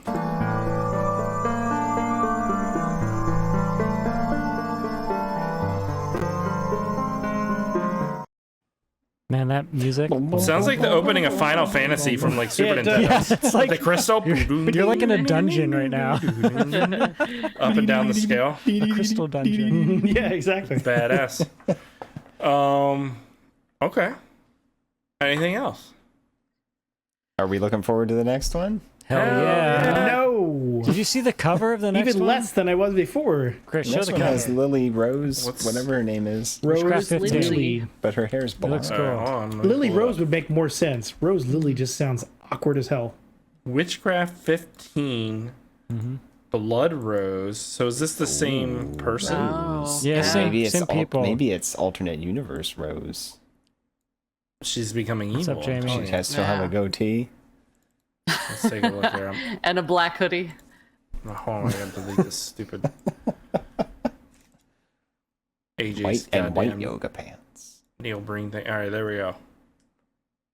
Man, that music. Sounds like the opening of Final Fantasy from like Super Yeah, it does. Nintendo. It's like The crystal. you're like in a dungeon right now. Up and down the scale. Crystal dungeon. Yeah, exactly. Badass. Okay. Anything else? Are we looking forward to the next one? Hell yeah. No. Did you see the cover of the next Even one? less than I was before. Chris, The show next the one has cover. Lily Rose, What's- whatever her name is, Rose Witchcraft 15. Lily. but her hair's blonde. looks cool. Hold on, let me Lily pull it Rose up. would make more sense. Rose Lily just sounds awkward as hell. Witchcraft 15. Blood Rose. So is this the same person? Oh. Yeah, same, Maybe it's same people. maybe it's alternate universe Rose. She's becoming What's evil. up, Jamie? She has to have a goatee. Let's take a look here. And a black hoodie. Oh, I gotta delete this stupid AJ's White and white goddamn yoga pants. Neil Breen thing. All right, there we go.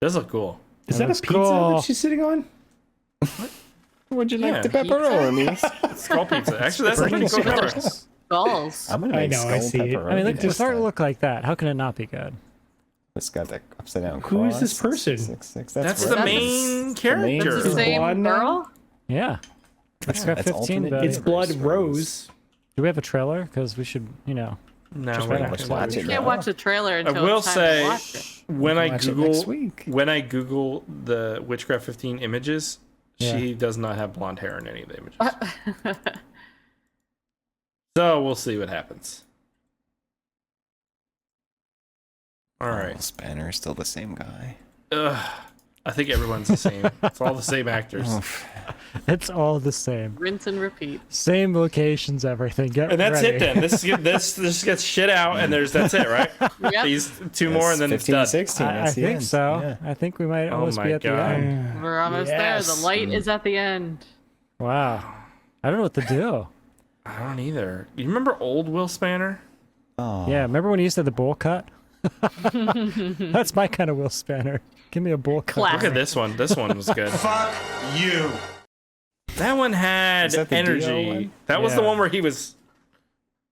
Does look cool. Is that a looks pizza cool. that she's sitting on? Would you Yeah, like the pepperonis? Skull pizza. Actually, that's a pretty cool cover. Skulls. I'm gonna I make know, I skull see it. pepperoni. I mean, look, to this start to time. look like that, how can it not be good? It's got that upside down cross. Who is this person? 666. That's right. the main character. That's the same blonde now? girl? Yeah. Witchcraft that's 15, alternate buddy. It's Blood Rose. Do we have a trailer? Because we should, you know. No, Just we're wait not after gonna watch do it that. You can't watch the trailer I until will it's time say, to watch it. when I watch it next Google week. the Witchcraft 15 images, Yeah. she does not have blonde hair in any of the images. So we'll see what happens. All right. Spanner is still the same guy. I think everyone's the same. It's all the same actors. It's all the same. Rinse and repeat. Same locations, everything. Get And that's ready. it then. This gets shit out, and that's it, right? Yep. These two more, and then it's 15 done. to 16. I That's the think end. so. Yeah. I think we might Oh almost my be at God. the end. We're almost there. The light is at the end. Wow. I don't know what to do. I don't either. You remember old Will Spanner? Oh. Yeah, remember when he used to have the bowl cut? That's my kind of Will Spanner. Give me a bowl cut. Look at this one. This one was good. Fuck you. That one had Is that the energy. Dio one? That was the Yeah. one where he was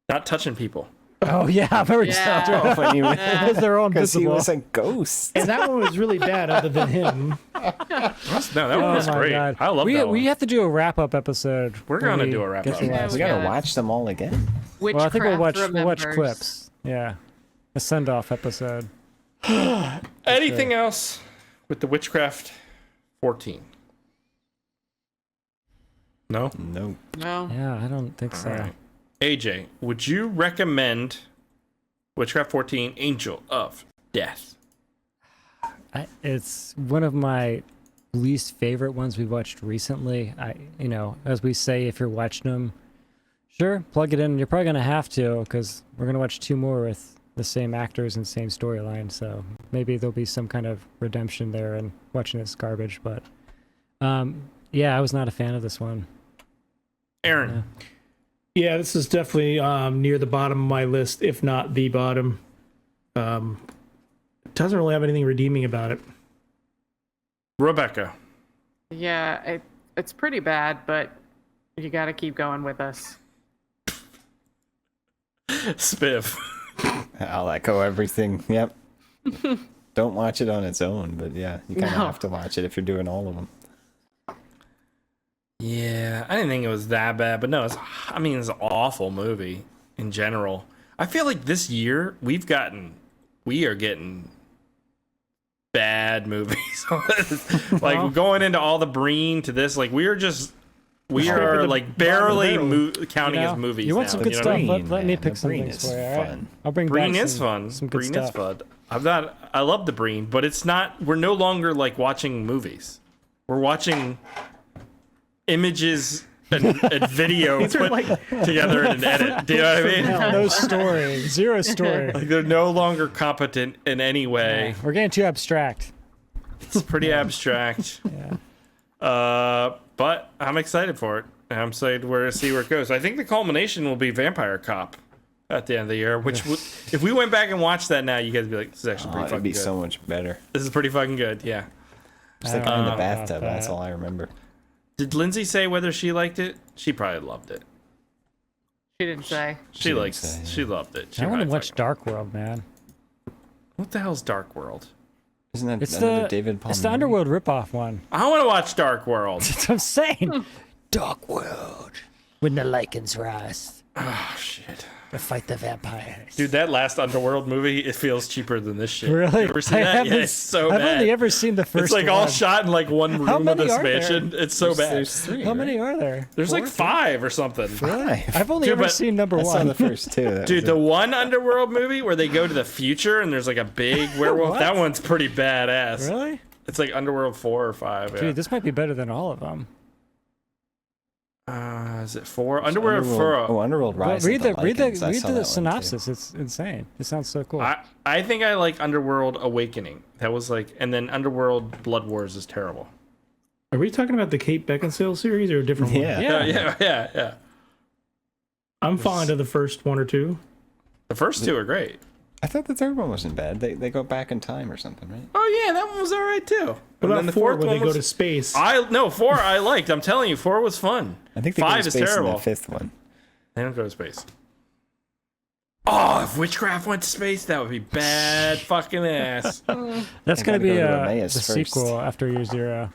not touching people. Oh yeah, I remember Yeah. When he was- because they're all Because he invisible. was a ghost. And that one was really bad other than him. No, that one was Oh my great. God. I love that one. We have to do a wrap up episode. We're when gonna we do a wrap get up. to We last- gotta Yeah. watch them all again. Well, I think we'll watch Remembers. clips. Yeah, a send off episode. Anything else with the Witchcraft 14? No? No. No. Yeah, I don't think so. All right. AJ, would you recommend Witchcraft 14 Angel of Death? It's one of my least favorite ones we watched recently. As we say, if you're watching them, sure, plug it in. You're probably gonna have to because we're gonna watch two more with the same actors and same storyline. So maybe there'll be some kind of redemption there in watching this garbage. But yeah, I was not a fan of this one. Aaron. Yeah, this is definitely near the bottom of my list, if not the bottom. It doesn't really have anything redeeming about it. Rebecca. Yeah, it's pretty bad, but you got to keep going with us. Spiff. I'll echo everything. Yep. Don't watch it on its own, but yeah, you kind of No. have to watch it if you're doing all of them. Yeah, I didn't think it was that bad, but no, it's an awful movie in general. I feel like this year we are getting bad movies. Like going into all the Breen to this, like we are like barely counting as movies. You want now, some good know what stuff? I mean? Let me man, pick the some Breen things is for you. All right? fun. I'll bring Breen back is fun. Some good Breen stuff. is fun. I love the Breen, but it's not. We're no longer like watching movies. We're watching images and video These are put together in an edit. Do you know what I mean? No story, zero story. Like they're no longer competent in any way. We're getting too abstract. It's pretty abstract. Yeah. But I'm excited for it. I'm excited to see where it goes. I think the culmination will be Vampire Cop at the end of the year. Which, if we went back and watched that now, you guys would be like, "This is actually pretty It'd fucking be good." so much better. This is pretty fucking good. Yeah. Just like in the about bathtub. that. That's all I remember. Did Lindsay say whether she liked it? She probably loved it. She didn't say. She didn't likes. say, yeah. She loved it. She I want to probably watch fucking- Dark World, man. What the hell's Dark World? Isn't that It's another the David Palmer? It's the Underworld ripoff one. I want to watch Dark World. That's what I'm saying. Dark World. When the lichens rise Oh shit. to fight the vampires. Dude, that last Underworld movie, it feels cheaper than this shit. Really? You ever seen that? Yeah, it's so I've bad. only ever seen the first It's like one. all shot in like one room of many this are there? mansion. It's so bad. There's three. How right? many are there? There's like 5 or something. Five. I've only Dude, ever but seen number I saw one. the first two. That Dude, was the it. one Underworld movie where they go to the future and there's like a big werewolf, What? that one's pretty badass. Really? It's like Underworld 4 or 5. Yeah. Dude, this might be better than all of them. Is it 4? Underworld 4. Oh, Underworld Rise. Read of the Lycans. I saw that one, too. synopsis. It's insane. It sounds so cool. I think I like Underworld Awakening. That was like, and then Underworld Blood Wars is terrible. Are we talking about the Kate Beckinsale series or a different one? Yeah. I'm fond of the first one or two. The first two are great. I thought the third one wasn't bad. They go back in time or something, right? Oh yeah, that one was alright too. What about the 4 where they go to space? 4 I liked. I'm telling you, 4 was fun. I think they 5 go to is space terrible. in the 5th one. They don't go to space. Oh, if Witchcraft went to space, that would be bad fucking ass. That's going to be the first. sequel after Year Zero.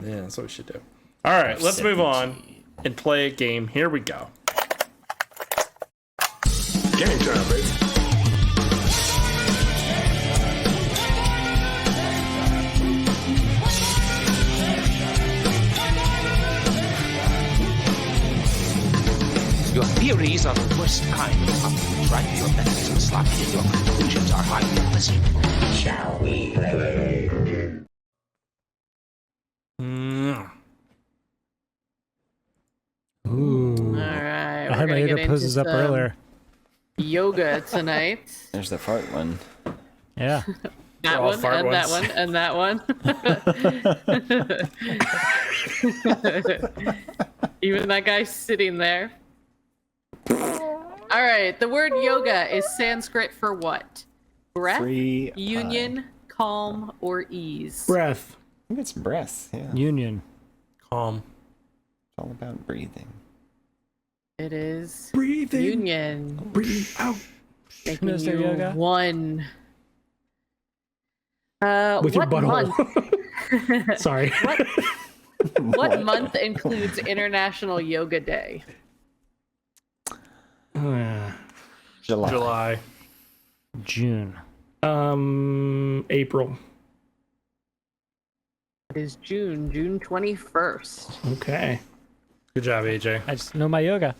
Yeah, that's what we should do. All right, let's move on and play a game. Here we go. Game time, baby. Your theories are the worst kind of cockroach, right? Your methods are sloppy and your conclusions are highly implicit. Shall we play? Ooh. All right. I had my yoga poses up earlier. Yoga tonight. There's the fart one. Yeah. That one, and that one, and that one. Even that guy sitting there. All right. The word yoga is Sanskrit for what? Breath, Free union, calm, or ease? Breath. I think it's breath. Yeah. Union. Calm. It's all about breathing. It is breathing. Union. Breathe out. Making you yoga? one. With your what butthole. month? Sorry. What month includes International Yoga Day? July. June. April. It is June 21st. Okay. Good job, AJ. I just know my yoga.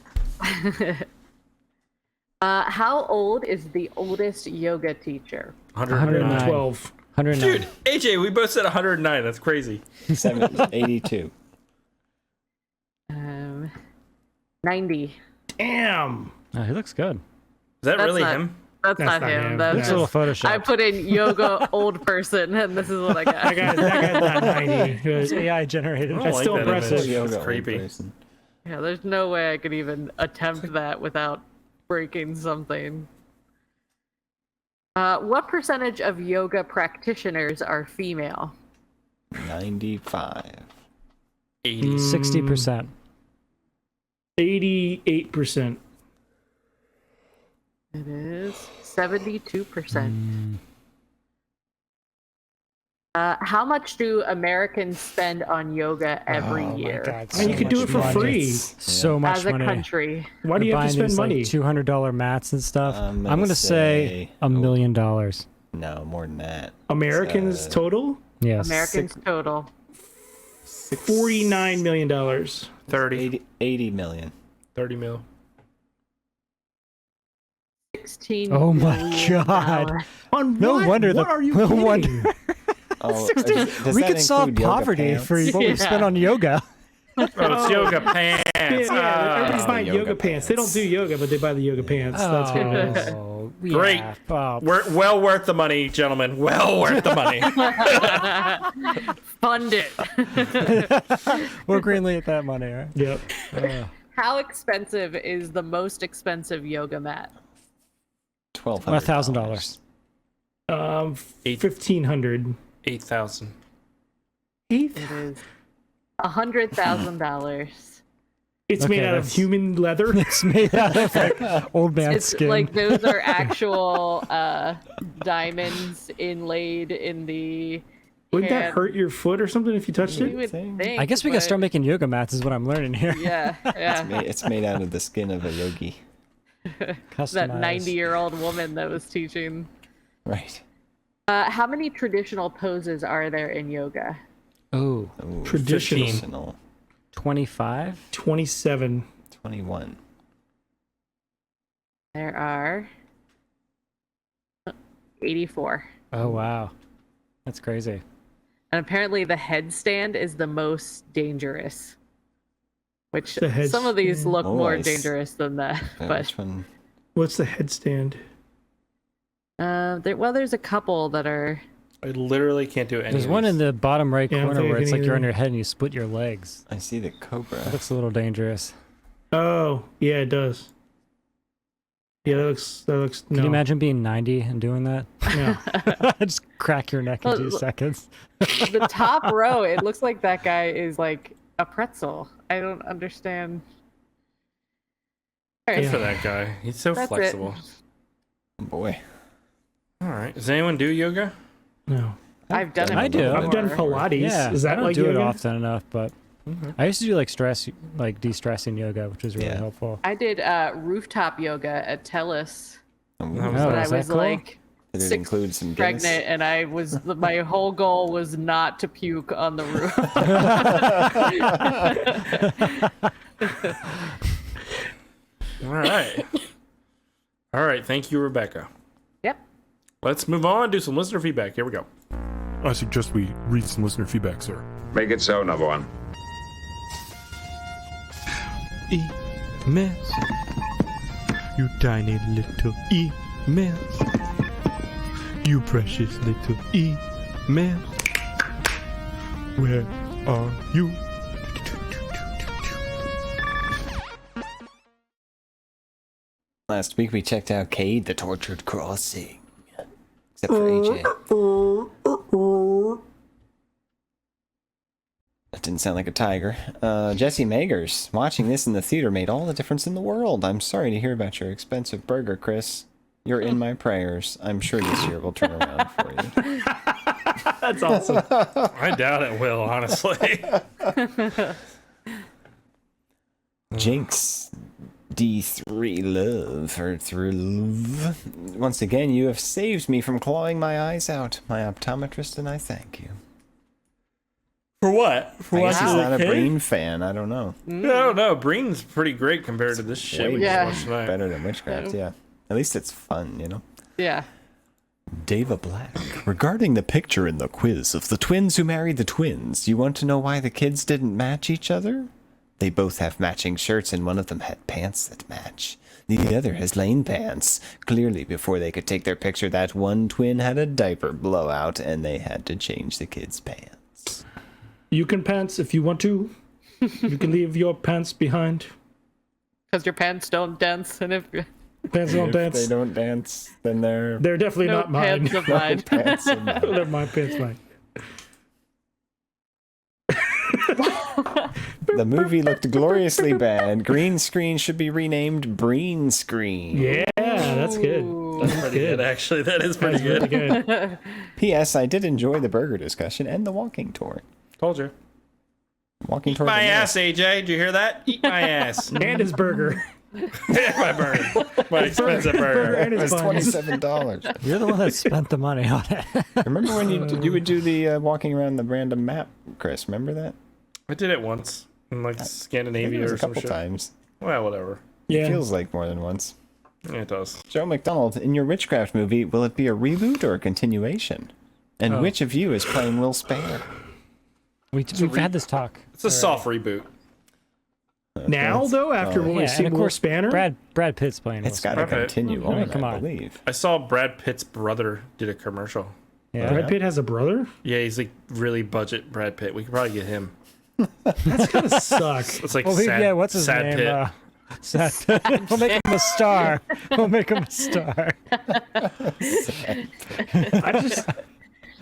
How old is the oldest yoga teacher? 112. 109. Dude, AJ, we both said 109. That's crazy. 82. 90. Damn. Oh, he looks good. Is that really him? That's not him. That's Looks a little Photoshop. I put in yoga old person, and this is what I got. That guy's not 90. It's AI generated. That's still impressive. That's creepy. Yeah, there's no way I could even attempt that without breaking something. What percentage of yoga practitioners are female? 95. 60%. 88%. It is 72%. How much do Americans spend on yoga every year? God, And you could do it for free. So much As a money. country. Why do you have to spend money? Like $200 mats and stuff. I'm I'm gonna say $1 million. No, more than that. Americans total? Yes. Americans total. $49 million. 30. 80 million. 30 mil. 16 Oh my million God. dollars. On No what? wonder. What are you no kidding? wonder. Oh, 16 does we that could solve include yoga poverty pants? for what we spend on yoga. Oh, it's yoga pants. Everybody's the buying yoga yoga pants. They don't do yoga, but they buy the yoga pants. That's what it is. Oh, Great. yeah. Oh, We're well worth the money, gentlemen. Well worth the money. Fund it. we'll greenlight that money, right? Yep. How expensive is the most expensive yoga mat? $1,200. $1,500. 8,000. It is $100,000. It's Okay, made out of that's- human leather. It's made out of like old man It's skin. like those are actual diamonds inlaid in the. Wouldn't that hand. hurt your foot or something if you touched You it? would think, I guess we gotta but- start making yoga mats. Is what I'm learning here. Yeah, yeah. It's made out of the skin of a yogi. That Customized. 90-year-old woman that was teaching. Right. How many traditional poses are there in yoga? Oh, Ooh, Traditional. 25. 27. 21. There are 84. Oh wow, that's crazy. And apparently the headstand is the most dangerous, Which The some of these look more I see. dangerous than that. But Which one? What's the headstand? there's a couple that are. I literally can't do any. There's of one these. in the bottom right Yeah, I don't corner think where I it's can like you're on either. your head and you split your legs. I see the cobra. That looks a little dangerous. Oh, yeah, it does. Yeah, that looks. Can No. you imagine being 90 and doing that? No. Just crack your neck in 2 seconds. The top row, it looks like that guy is like a pretzel. I don't understand. All Good right. for that guy. He's so That's flexible. Oh, boy. All right. Does anyone do yoga? No. I've done it. I do. I've done before. Pilates. Yeah, Is that I don't like do it yoga? often enough, but I used to do like de-stressing yoga, which was really Yeah. helpful. I did rooftop yoga at Telus Oh, when Oh, I is that was cool? like Did it 6 include some Guinness? pregnant, and I was my whole goal was not to puke on the roof. All right. All right. Thank you, Rebecca. Yep. Let's move on. Do some listener feedback. Here we go. I suggest we read some listener feedback, sir. Make it so, number one. Emails. You tiny little emails. You precious little emails. Where are you? Last week we checked out Cade, the Tortured Crossing. Except for AJ. That didn't sound like a tiger. Jesse Magers, watching this in the theater made all the difference in the world. I'm sorry to hear about your expensive burger, Chris. You're in my prayers. I'm sure this year will turn around for you. That's awesome. I doubt it will, honestly. Jinx D3 Love or through love. Once again, you have saved me from clawing my eyes out, my optometrist, and I thank you. For what? For I guess he's watching not a the kid? Breen fan. I don't know. I don't know. Breen's pretty great compared to this shit we just watched tonight. Better than Witchcraft, yeah. At least it's fun, you know? Yeah. Dava Black. Regarding the picture in the quiz of the twins who married the twins, you want to know why the kids didn't match each other? They both have matching shirts and one of them had pants that match. The other has lane pants. Clearly, before they could take their picture, that one twin had a diaper blowout and they had to change the kid's pants. You can pants if you want to. You can leave your pants behind. Because your pants don't dance, and if Pants don't If dance. they don't dance, then they're definitely no not mine. pants of mine. pants in mine. They're my pants, mine. The movie looked gloriously bad. Green screen should be renamed Breen Screen. Yeah, that's good. That's pretty good, actually. That is pretty That's good. really good. P.S. I did enjoy the burger discussion and the walking tour. Told you. Walking tour. My of the ass, AJ. Did you hear that? Eat my ass. And his burger. My burger. My expensive burger. And It his was buns. $27. You're the one that spent the money on it. Remember when you would do the walking around the random map, Chris? Remember that? I did it once in like I think Scandinavia it was or a some couple shit. times. Well, whatever. It Yeah. feels like more than once. Yeah, it does. Joe McDonald, in your Witchcraft movie, will it be a reboot or a continuation? And which of you is playing Will Spanner? We've had this talk. It's a soft reboot. Now, though, after when we Yeah, see and of Will course, Spanner? Brad Pitt's playing. It's Will got to Brad Pitt. continue I mean, on, come I on. believe. I saw Brad Pitt's brother did a commercial. Yeah. Brad Pitt has a brother? Yeah, he's like really budget Brad Pitt. We could probably get him. That's gonna suck. It's like Well, sad, yeah, what's his sad name? Pitt. Sad Pitt. We'll make him a star. We'll make him a star.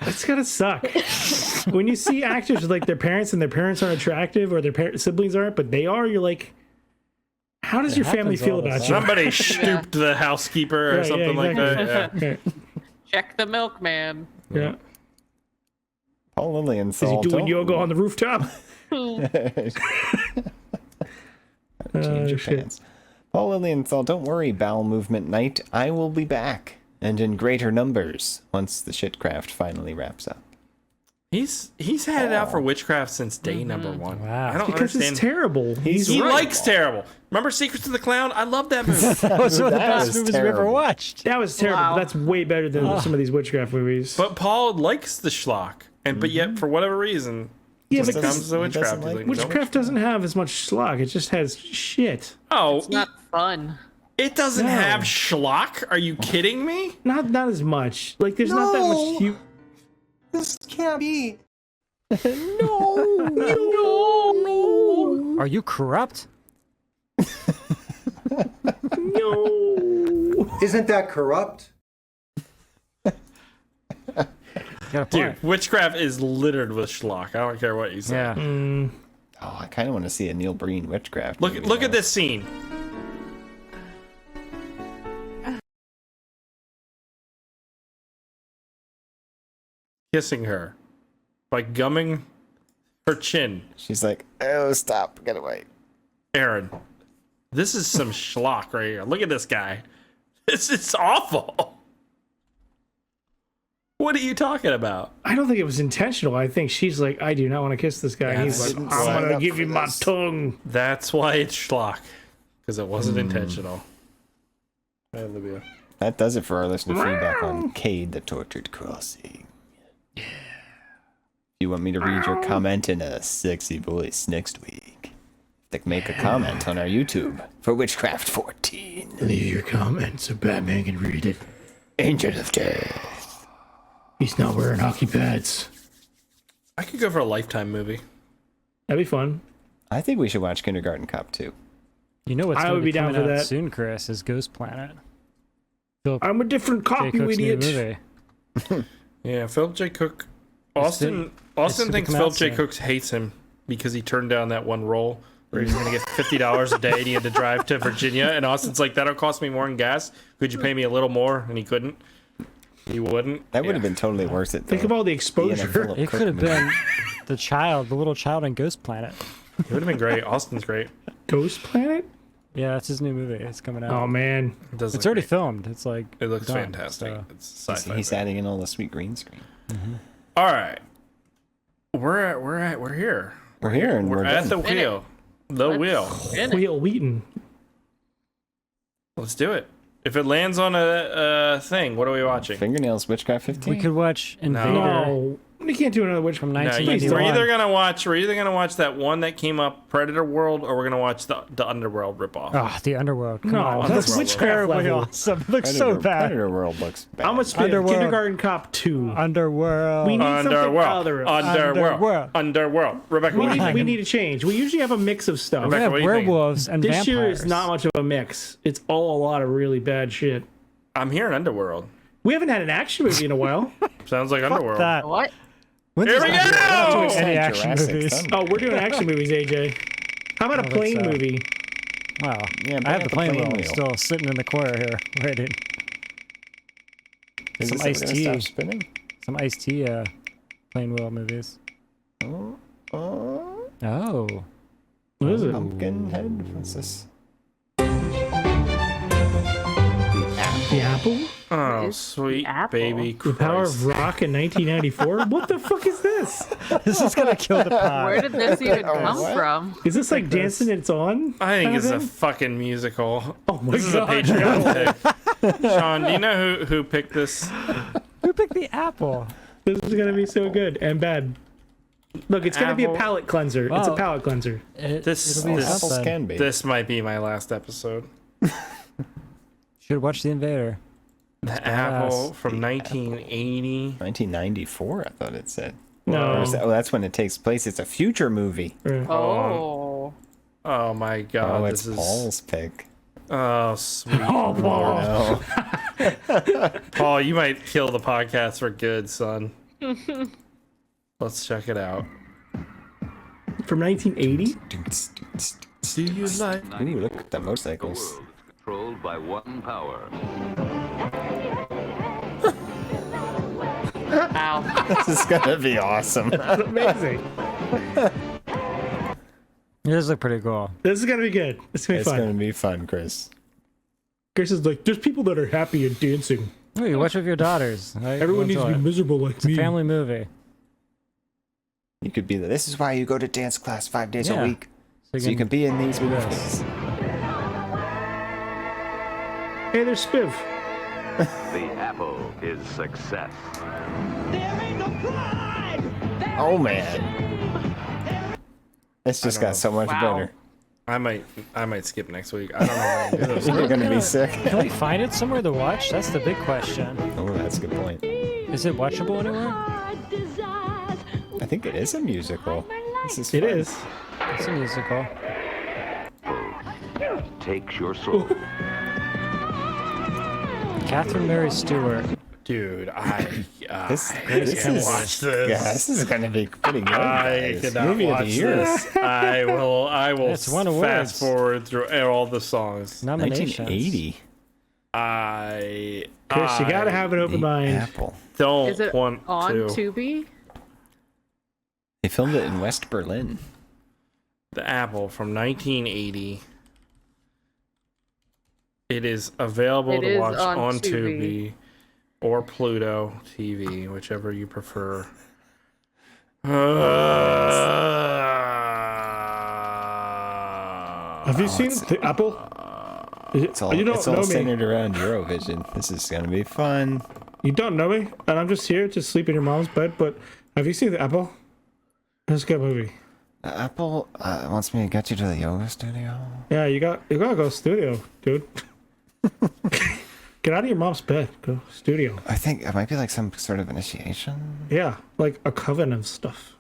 It's gonna suck. When you see actors with like their parents and their parents aren't attractive or their siblings aren't, but they are, you're like, how does your family happens feel all the about you? Somebody stooped the housekeeper or Right, yeah, something like that. exactly. Yeah. Okay. Check the milkman. Yeah. Paul Is he Lilienthal. doing yoga on the rooftop? Change your shit. pants. Paul Lilienthal, don't worry, bowel movement night. I will be back, and in greater numbers, once the shitcraft finally wraps up. He's had it out for Witchcraft since day number one. Wow. I don't Because understand. it's terrible. He likes terrible. Remember Secrets of the Clown? I love that movie. That was one of the That best was movies we ever terrible. watched. That was terrible. Wow. That's way better than some of these witchcraft movies. But Paul likes the schlock, and but yet for whatever reason, Yeah, when but it comes to witchcraft. He's like, Witchcraft doesn't have as much schlock. It just has shit. Oh, It's not fun. it doesn't have schlock? Are you kidding me? Not as much. Like there's not that much. This can't be. No. Are you corrupt? No. Isn't that corrupt? Dude, witchcraft is littered with schlock. I don't care what you say. Yeah. Oh, I kind of want to see a Neil Breen witchcraft. Look at this scene. Kissing her by gumming her chin. She's like, "Oh, stop! Get away." Aaron, this is some schlock right here. Look at this guy. This is awful. What are you talking about? I don't think it was intentional. I think she's like, I do not want to kiss this guy. And he's like, I'm gonna give you my tongue. That's why it's schlock, because it wasn't intentional. Hey, Olivia. That does it for our listener feedback on Cade the Tortured Crossing. Yeah. If you want me to read your comment in a sexy voice next week, make a comment on our YouTube for Witchcraft 14. Leave your comment so Batman can read it. Angel of Death. He's not wearing hockey pads. I could go for a Lifetime movie. That'd be fun. I think we should watch Kindergarten Cop 2. You know what's I going would to be be down coming for out that. soon, Chris, is Ghost Planet. I'm a different cop, you idiot. Yeah, Philip J. Cook. Austin thinks Philip J. Cook hates him because he turned down that one role where he's going to get $50 a day and he had to drive to Virginia. And Austin's like, that'll cost me more in gas. Could you pay me a little more? And he couldn't. He wouldn't. That would have been totally worth it. Think of all the exposure. It could have been the little child in Ghost Planet. It would have been great. Austin's great. Ghost Planet? Yeah, that's his new movie. It's coming out. Oh, man. It's already filmed. It's like it looks done, fantastic. so. It's sci-fi. He's adding in all the sweet green screen. All right. We're here. We're here and we're at done. the wheel. The wheel. Wheel Wheaton. Let's do it. If it lands on a thing, what are we watching? Fingernails, Witchcraft 15. We could watch Invader. No. We can't do another Witch from No, 1991. we're either gonna watch that one that came up, Predator World, or we're gonna watch the Underworld ripoff. Oh, the Underworld. Come No, on. that's That's Witchcraft terribly level. awesome. It looks so bad. Predator World looks bad. I'm a spin. Underworld. Kindergarten Cop 2. Underworld. We need something other. Underworld. Rebecca, what do you think? We need a change. We usually have a mix of stuff. We have werewolves and this vampires. year is not much of a mix. It's all a lot of really bad shit. I'm hearing Underworld. We haven't had an action movie in a while. Sounds like Underworld. That. What? Here we go! Any action movies? Oh, we're doing action movies, AJ. How about a plane movie? Wow. Yeah, I have the plane wheel wheel. still sitting in the corner here, waiting. Is Some this ever Ice gonna T. stop spinning? Some Ice-T plane wheel movies. Oh. What is it? Pumpkinhead? What's this? The Apple? Oh, sweet baby The Power Christ. of Rock in 1994? What the fuck is this? This is gonna kill the pod. Where did this even come from? Is this like Dancing It's On? I think kind it's of a thing? fucking musical. Oh my This is a God. Patreon pick. Sean, do you know who picked this? Who picked the apple? This is gonna be so good and bad. Look, it's gonna be a Apple. palate cleanser. It's a Wow. palate cleanser. This Apples can be. this might be my last episode. Should watch The Invader. The Apple from 1980. 1994, I thought it said. No. Or is that- oh, that's when it takes place. It's a future movie. Oh. Oh my god, Oh, it's this is Paul's pick. oh sweet. Oh, Paul. No. Paul, you might kill the podcast for good, son. Let's check it out. From 1980? Do you like? Ooh, look at the motorcycles. Controlled by one power. Wow. This is gonna be awesome. That's amazing. It does look pretty cool. This is gonna be good. It's gonna be It's fun. gonna be fun, Chris. Chris is like, there's people that are happy and dancing. Oh, you watch with your daughters. Right? Everyone You'll needs to be enjoy it. miserable like It's a me. family movie. You could be this is why you go to dance class 5 days Yeah. a week. So you can be in these do this. movies. Hey, there's Spiv. The apple is success. Oh man. It's just got so much better. I might skip next week. I don't know what I'm gonna do. You're gonna be sick. Can we find it somewhere to watch? That's the big question. Oh, that's a good point. Is it watchable anywhere? I think it is a musical. This is It fun. is. It's a musical. Takes your soul. Catherine Mary Stewart. Dude, This can't is watch this. Yeah, this is gonna be pretty good. I guys. cannot Movie of watch the year. this. I will It's won fast awards. forward through all the songs. Nominations. 1980. Chris, you gotta have an open mind. Apple. Don't Is it want on to. Tubi? They filmed it in West Berlin. The Apple from 1980. It is available It to is watch on on Tubi. Tubi or Pluto TV, whichever you prefer. Have you seen the Apple? It's all, You don't it's all know me. centered around Eurovision. This is gonna be fun. You don't know me, and I'm just here to sleep in your mom's bed. But have you seen the Apple? It's a good movie. Apple wants me to get you to the yoga studio. Yeah, you gotta go studio, dude. Get out of your mom's bed. Go studio. I think it might be like some sort of initiation. Yeah, like a coven of stuff.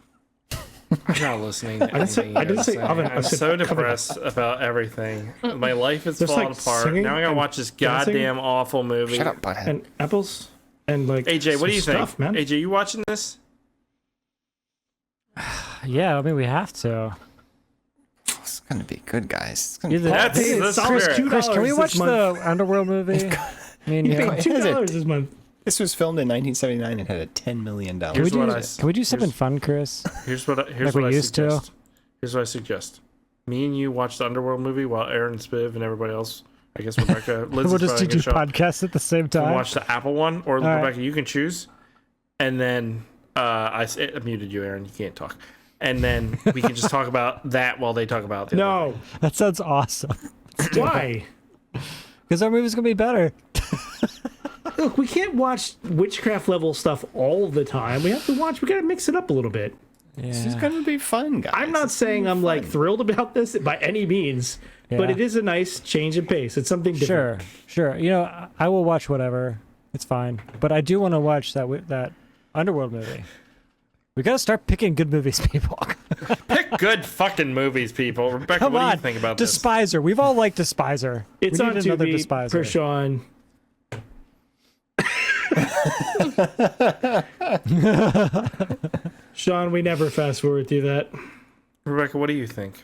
I'm not listening. To I didn't say- anything I you're didn't say saying. oven, I I'm said so covenant. depressed about everything. My life is There's, falling like, apart. singing Now I gotta and watch this dancing. goddamn awful movie. Shut up, butthead. And apples and like AJ, what do you stuff, think? man? AJ, you watching this? Yeah, I mean, we have to. It's gonna be good, guys. It's gonna Either- be That's Hey, the it's almost spirit. Chris, can we $2 watch this month. the Underworld movie? I mean, You yeah. paid $2 this month. This was filmed in 1979 and had a $10 million. Can we Here's do, what I- can we do something fun, Chris? Here's what Like we I used to? suggest. Here's what I suggest. Me and you watch the Underworld movie while Aaron, Spiv, and everybody else. I guess Rebecca, Liz We'll is just probably do gonna show up. podcasts at the same We'll time. watch the Apple one, or right. Rebecca, you can choose. And then I muted you, Aaron. You can't talk. And then we can just talk about that while they talk about the other No, That sounds awesome. why? Because our movie's gonna be better. Look, we can't watch witchcraft level stuff all the time. We have to watch. We gotta mix it up a little bit. This is gonna be fun, guys. I'm not saying I'm like thrilled about this by any means, but Yeah. it is a nice change of pace. It's something different. Sure. You know, I will watch whatever. It's fine. But I do want to watch that Underworld movie. We gotta start picking good movies, people. Pick good fucking movies, people. Rebecca, Come what on. do you think about this? Despiser. We've all liked Despiser. It's we on need another Tubi Despiser. for Sean. Sean, we never fast forward through that. Rebecca, what do you think?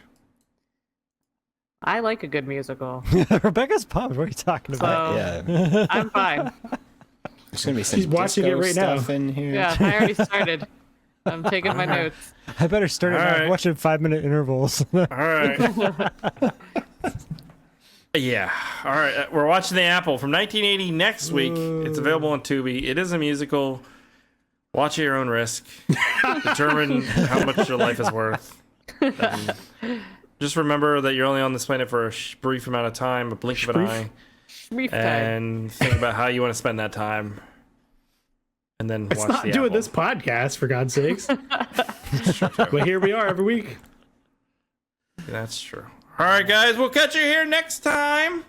I like a good musical. Rebecca's pumped. What are you talking about? Yeah. I'm fine. There's gonna be some She's watching disco it right now. stuff in here. Yeah, I already started. I'm taking my notes. I better start it All now. right. I'm watching 5-minute intervals. All right. Yeah. All right. We're watching The Apple from 1980 next week. It's available on Tubi. It is a musical. Watch at your own risk. Determine how much your life is worth. And just remember that you're only on this planet for a brief amount of time, a blink of an eye. Brief time. And think about how you want to spend that time. And then It's watch not The doing Apple. this podcast, for God's sakes. But here we are every week. That's true. All right, guys. We'll catch you here next time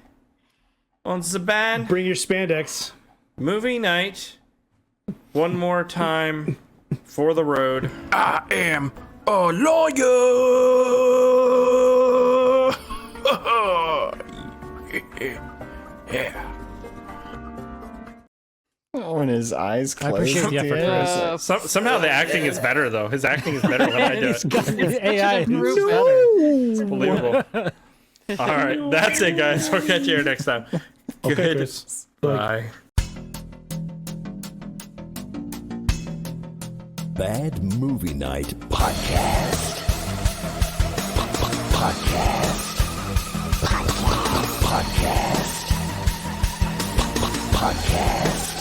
on Zaban Bring your spandex. Movie Night. One more time for the road. I am a lawyer. Yeah. Oh, and his eyes closed. appreciate the effort, Yeah. Chris. Somehow the acting is better, though. His acting is better when I do He's it. got AI. Improve who's better. It's believable. All right, that's it, guys. We'll catch you here next time. Okay, Good. Chris. Bye. Bad Movie Night Podcast. Podcast.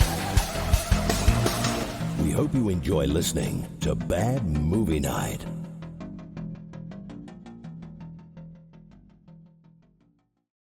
We hope you enjoy listening to Bad Movie Night.